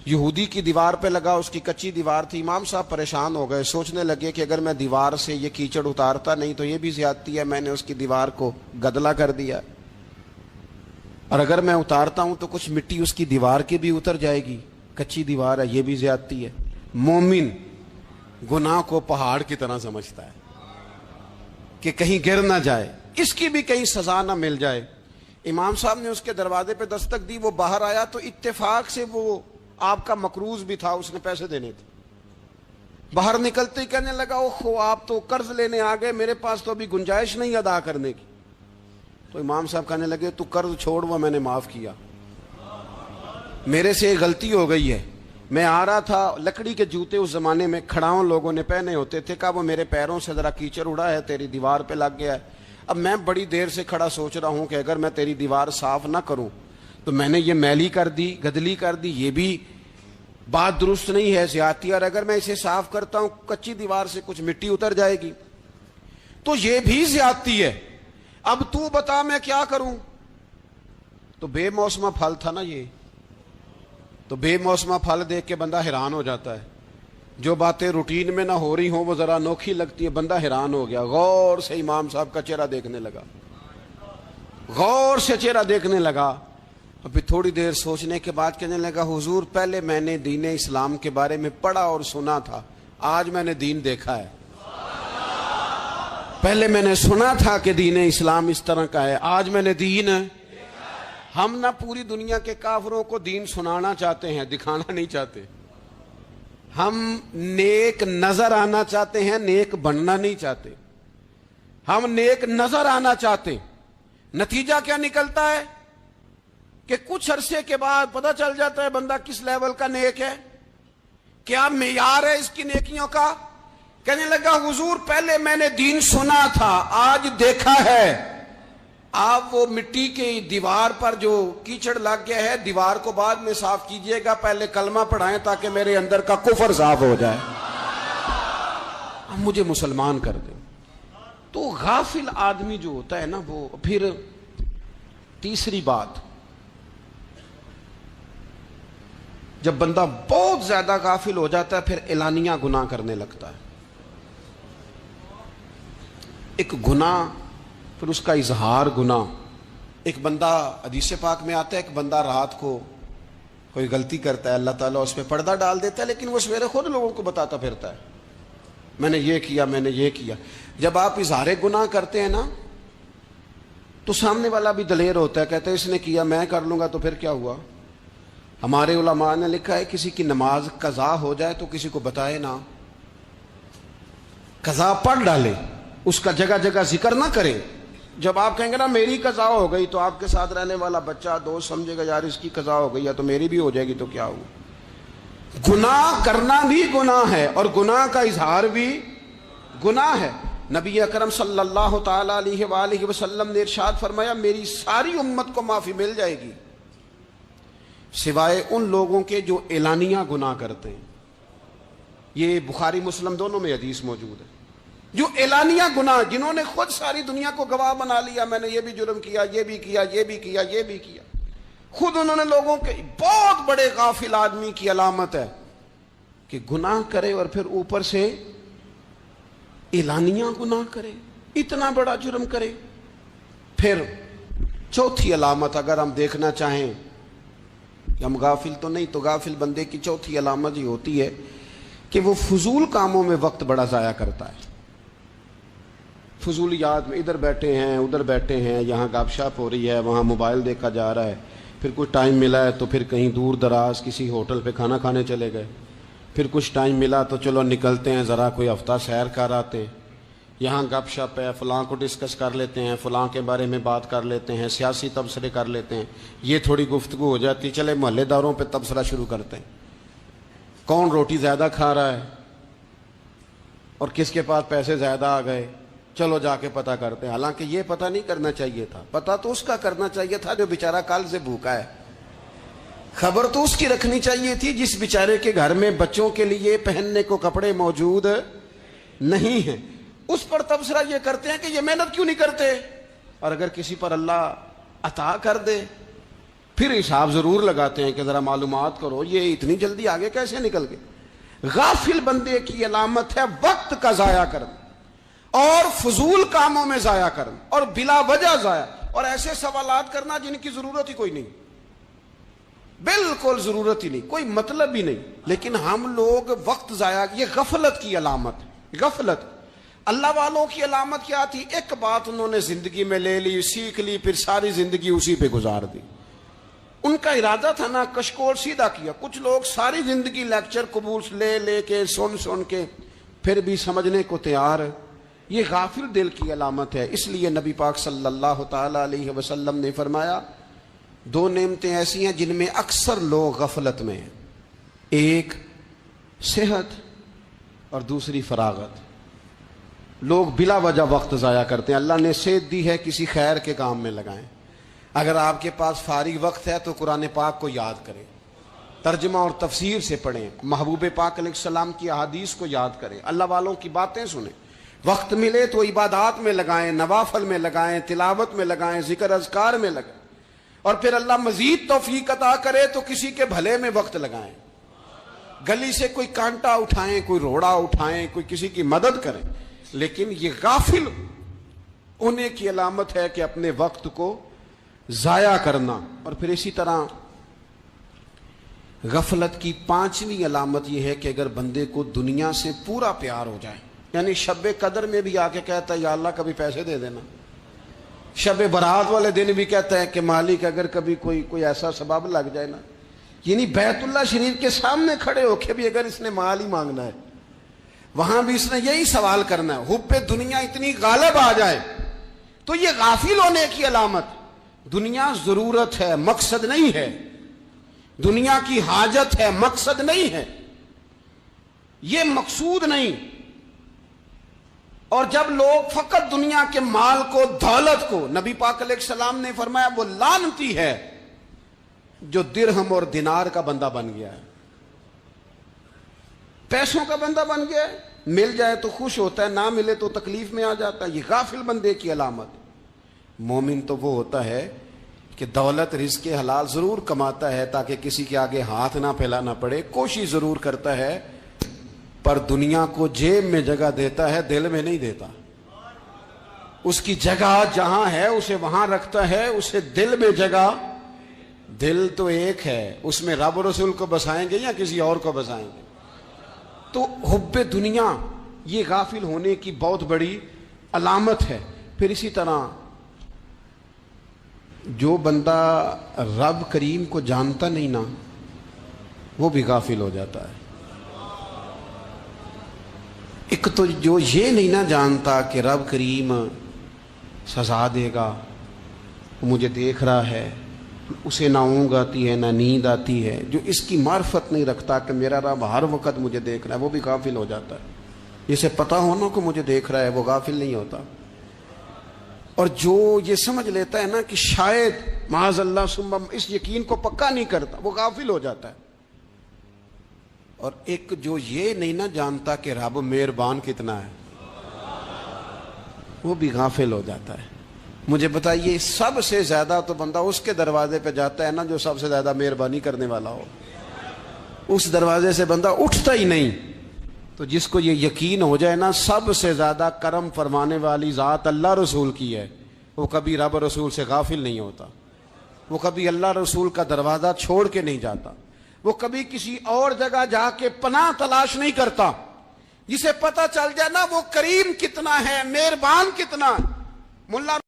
یہودی کی دیوار پہ لگا, اس کی کچی دیوار تھی. امام صاحب پریشان ہو گئے, سوچنے لگے کہ اگر میں دیوار سے یہ کیچڑ اتارتا نہیں تو یہ بھی زیادتی ہے, میں نے اس کی دیوار کو گدلا کر دیا, اور اگر میں اتارتا ہوں تو کچھ مٹی اس کی دیوار کی بھی اتر جائے گی, کچی دیوار ہے, یہ بھی زیادتی ہے. مومن گناہ کو پہاڑ کی طرح سمجھتا ہے کہ کہیں گر نہ جائے, اس کی بھی کہیں سزا نہ مل جائے. امام صاحب نے اس کے دروازے پہ دستک دی, وہ باہر آیا تو اتفاق سے وہ آپ کا مقروض بھی تھا, اس نے پیسے دینے تھے. باہر نکلتے ہی کہنے لگا اوہ آپ تو قرض لینے آ گئے, میرے پاس تو ابھی گنجائش نہیں ادا کرنے کی. تو امام صاحب کہنے لگے تو قرض چھوڑ, وہ میں نے معاف کیا, میرے سے غلطی ہو گئی ہے. میں آ رہا تھا, لکڑی کے جوتے اس زمانے میں کھڑاؤں لوگوں نے پہنے ہوتے تھے, کہا وہ میرے پیروں سے ذرا کیچڑ اڑا ہے, تیری دیوار پہ لگ گیا ہے. اب میں بڑی دیر سے کھڑا سوچ رہا ہوں کہ اگر میں تیری دیوار صاف نہ کروں تو میں نے یہ میلی کر دی, گدلی کر دی, یہ بھی بات درست نہیں ہے, زیادتی. اور اگر میں اسے صاف کرتا ہوں کچی دیوار سے کچھ مٹی اتر جائے گی تو یہ بھی زیادتی ہے. اب تو بتا میں کیا کروں. تو بے موسمہ پھل تھا نا یہ, تو بے موسمہ پھل دیکھ کے بندہ حیران ہو جاتا ہے. جو باتیں روٹین میں نہ ہو رہی ہوں وہ ذرا انوکھی لگتی ہے, بندہ حیران ہو گیا. غور سے امام صاحب کا چہرہ دیکھنے لگا, غور سے چہرہ دیکھنے لگا. اور پھر تھوڑی دیر سوچنے کے بعد کہنے لگا حضور پہلے میں نے دین اسلام کے بارے میں پڑھا اور سنا تھا, آج میں نے دین دیکھا ہے. پہلے میں نے سنا تھا کہ دین اسلام اس طرح کا ہے, آج میں نے دین. ہم نہ پوری دنیا کے کافروں کو دین سنانا چاہتے ہیں, دکھانا نہیں چاہتے. ہم نیک نظر آنا چاہتے ہیں, نیک بننا نہیں چاہتے. ہم نیک نظر آنا چاہتے. نتیجہ کیا نکلتا ہے کہ کچھ عرصے کے بعد پتہ چل جاتا ہے بندہ کس لیول کا نیک ہے, کیا معیار ہے اس کی نیکیوں کا. کہنے لگا حضور پہلے میں نے دین سنا تھا, آج دیکھا ہے. آپ وہ مٹی کی دیوار پر جو کیچڑ لگ گیا ہے, دیوار کو بعد میں صاف کیجئے گا, پہلے کلمہ پڑھائیں تاکہ میرے اندر کا کفر صاف ہو جائے. اب مجھے مسلمان کر دے. تو غافل آدمی جو ہوتا ہے نا وہ پھر تیسری بات، جب بندہ بہت زیادہ غافل ہو جاتا ہے پھر اعلانیہ گناہ کرنے لگتا ہے. ایک گناہ پھر اس کا اظہار گناہ. ایک بندہ حدیث پاک میں آتا ہے، ایک بندہ رات کو کوئی غلطی کرتا ہے، اللہ تعالیٰ اس پہ پردہ ڈال دیتا ہے، لیکن وہ سویرے خود لوگوں کو بتاتا پھرتا ہے میں نے یہ کیا، میں نے یہ کیا. جب آپ اظہار گناہ کرتے ہیں نا تو سامنے والا بھی دلیر ہوتا ہے، کہتا ہے اس نے کیا میں کر لوں گا تو پھر کیا ہوا. ہمارے علماء نے لکھا ہے کسی کی نماز قضا ہو جائے تو کسی کو بتائے نہ، قضا پڑھ ڈالے، اس کا جگہ جگہ ذکر نہ کرے. جب آپ کہیں گے نا میری قضا ہو گئی تو آپ کے ساتھ رہنے والا بچہ دوست سمجھے گا یار اس کی قضا ہو گئی ہے تو میری بھی ہو جائے گی تو کیا ہوا. گناہ کرنا بھی گناہ ہے اور گناہ کا اظہار بھی گناہ ہے. نبی اکرم صلی اللہ تعالی علیہ وآلہ وسلم نے ارشاد فرمایا میری ساری امت کو معافی مل جائے گی سوائے ان لوگوں کے جو اعلانیہ گناہ کرتے ہیں. یہ بخاری مسلم دونوں میں حدیث موجود ہے. جو اعلانیہ گناہ، جنہوں نے خود ساری دنیا کو گواہ بنا لیا میں نے یہ بھی جرم کیا، یہ بھی کیا، یہ بھی کیا، یہ بھی کیا، خود انہوں نے لوگوں کے، بہت بڑے غافل آدمی کی علامت ہے کہ گناہ کرے اور پھر اوپر سے اعلانیہ گناہ کرے، اتنا بڑا جرم کرے. پھر چوتھی علامت اگر ہم دیکھنا چاہیں کہ ہم غافل تو نہیں، تو غافل بندے کی چوتھی علامت یہ ہوتی ہے کہ وہ فضول کاموں میں وقت بڑا ضائع کرتا ہے. فضولیات میں ادھر بیٹھے ہیں ادھر بیٹھے ہیں، یہاں گپ شپ ہو رہی ہے، وہاں موبائل دیکھا جا رہا ہے، پھر کچھ ٹائم ملا ہے تو پھر کہیں دور دراز کسی ہوٹل پہ کھانا کھانے چلے گئے، پھر کچھ ٹائم ملا تو چلو نکلتے ہیں ذرا کوئی ہفتہ سیر کر آتے ہیں، یہاں گپ شپ ہے، فلاں کو ڈسکس کر لیتے ہیں، فلاں کے بارے میں بات کر لیتے ہیں، سیاسی تبصرے کر لیتے ہیں، یہ تھوڑی گفتگو ہو جاتی، چلے محلے داروں پہ تبصرہ شروع کرتے ہیں، کون روٹی زیادہ کھا رہا ہے اور کس کے پاس پیسے زیادہ آ گئے، چلو جا کے پتہ کرتے ہیں. حالانکہ یہ پتہ نہیں کرنا چاہیے تھا، پتہ تو اس کا کرنا چاہیے تھا جو بیچارہ کل سے بھوکا ہے. خبر تو اس کی رکھنی چاہیے تھی جس بیچارے کے گھر میں بچوں کے لیے پہننے کو کپڑے موجود نہیں ہیں. اس پر تبصرہ یہ کرتے ہیں کہ یہ محنت کیوں نہیں کرتے، اور اگر کسی پر اللہ عطا کر دے پھر حساب ضرور لگاتے ہیں کہ ذرا معلومات کرو یہ اتنی جلدی آگے کیسے نکل گئے. غافل بندے کی علامت ہے وقت کا ضائع کرنا اور فضول کاموں میں ضائع کرنا اور بلا وجہ ضائع، اور ایسے سوالات کرنا جن کی ضرورت ہی کوئی نہیں، بالکل ضرورت ہی نہیں، کوئی مطلب ہی نہیں، لیکن ہم لوگ وقت ضائع. یہ غفلت کی علامت، غفلت. اللہ والوں کی علامت کیا تھی؟ ایک بات انہوں نے زندگی میں لے لی، سیکھ لی، پھر ساری زندگی اسی پہ گزار دی. ان کا ارادہ تھا نا کشکول سیدھا کیا. کچھ لوگ ساری زندگی لیکچر قبول لے لے کے سن کے پھر بھی سمجھنے کو تیار. یہ غافل دل کی علامت ہے. اس لیے نبی پاک صلی اللہ تعالی علیہ وسلم نے فرمایا دو نعمتیں ایسی ہیں جن میں اکثر لوگ غفلت میں ہیں، ایک صحت اور دوسری فراغت. لوگ بلا وجہ وقت ضائع کرتے ہیں. اللہ نے صحت دی ہے کسی خیر کے کام میں لگائیں. اگر آپ کے پاس فارغ وقت ہے تو قرآن پاک کو یاد کریں، ترجمہ اور تفسیر سے پڑھیں، محبوب پاک علیہ السلام کی احادیث کو یاد کریں، اللہ والوں کی باتیں سنیں. وقت ملے تو عبادات میں لگائیں، نوافل میں لگائیں، تلاوت میں لگائیں، ذکر اذکار میں لگائیں، اور پھر اللہ مزید توفیق عطا کرے تو کسی کے بھلے میں وقت لگائیں. گلی سے کوئی کانٹا اٹھائیں، کوئی روڑا اٹھائیں، کوئی کسی کی مدد کریں. لیکن یہ غافل ہونے کی علامت ہے کہ اپنے وقت کو ضائع کرنا. اور پھر اسی طرح غفلت کی پانچویں علامت یہ ہے کہ اگر بندے کو دنیا سے پورا پیار ہو جائے، یعنی شب قدر میں بھی آ کے کہتا ہے یا اللہ کبھی پیسے دے دینا، شب برات والے دن بھی کہتا ہے کہ مالک اگر کبھی کوئی ایسا سبب لگ جائے نا، یعنی بیت اللہ شریف کے سامنے کھڑے ہو کے بھی اگر اس نے مال ہی مانگنا ہے وہاں بھی اس نے یہی سوال کرنا ہے، حب دنیا اتنی غالب آ جائے. تو یہ غافل ہونے کی علامت. دنیا ضرورت ہے، مقصد نہیں ہے. دنیا کی حاجت ہے، مقصد نہیں ہے. یہ مقصود نہیں. اور جب لوگ فقط دنیا کے مال کو، دولت کو، نبی پاک علیہ السلام نے فرمایا وہ لعنتی ہے جو درہم اور دینار کا بندہ بن گیا ہے، پیسوں کا بندہ بن گیا ہے. مل جائے تو خوش ہوتا ہے، نہ ملے تو تکلیف میں آ جاتا ہے۔ یہ غافل بندے کی علامت۔ مومن تو وہ ہوتا ہے کہ دولت رزق حلال ضرور کماتا ہے تاکہ کسی کے آگے ہاتھ نہ پھیلانا پڑے، کوشش ضرور کرتا ہے، پر دنیا کو جیب میں جگہ دیتا ہے، دل میں نہیں دیتا۔ اس کی جگہ جہاں ہے اسے وہاں رکھتا ہے، اسے دل میں جگہ، دل تو ایک ہے، اس میں رب و رسول کو بسائیں گے یا کسی اور کو بسائیں گے؟ تو حب دنیا یہ غافل ہونے کی بہت بڑی علامت ہے۔ پھر اسی طرح جو بندہ رب کریم کو جانتا نہیں نا، وہ بھی غافل ہو جاتا ہے۔ ایک تو جو یہ نہیں نہ جانتا کہ رب کریم سزا دے گا، وہ مجھے دیکھ رہا ہے، اسے نہ اونگ آتی ہے نہ نیند آتی ہے، جو اس کی معرفت نہیں رکھتا کہ میرا رب ہر وقت مجھے دیکھ رہا ہے، وہ بھی غافل ہو جاتا ہے۔ جسے پتہ ہونا کہ مجھے دیکھ رہا ہے وہ غافل نہیں ہوتا۔ اور جو یہ سمجھ لیتا ہے نا کہ شاید معاذ اللہ ثم، اس یقین کو پکا نہیں کرتا، وہ غافل ہو جاتا ہے۔ اور ایک جو یہ نہیں نہ جانتا کہ رب مہربان کتنا ہے، وہ بھی غافل ہو جاتا ہے۔ مجھے بتائیے سب سے زیادہ تو بندہ اس کے دروازے پہ جاتا ہے نا جو سب سے زیادہ مہربانی کرنے والا ہو، اس دروازے سے بندہ اٹھتا ہی نہیں۔ تو جس کو یہ یقین ہو جائے نا سب سے زیادہ کرم فرمانے والی ذات اللہ رسول کی ہے، وہ کبھی رب رسول سے غافل نہیں ہوتا، وہ کبھی اللہ رسول کا دروازہ چھوڑ کے نہیں جاتا، وہ کبھی کسی اور جگہ جا کے پناہ تلاش نہیں کرتا۔ جسے پتہ چل جائے نا وہ کریم کتنا ہے، مہربان کتنا ہے۔ ملا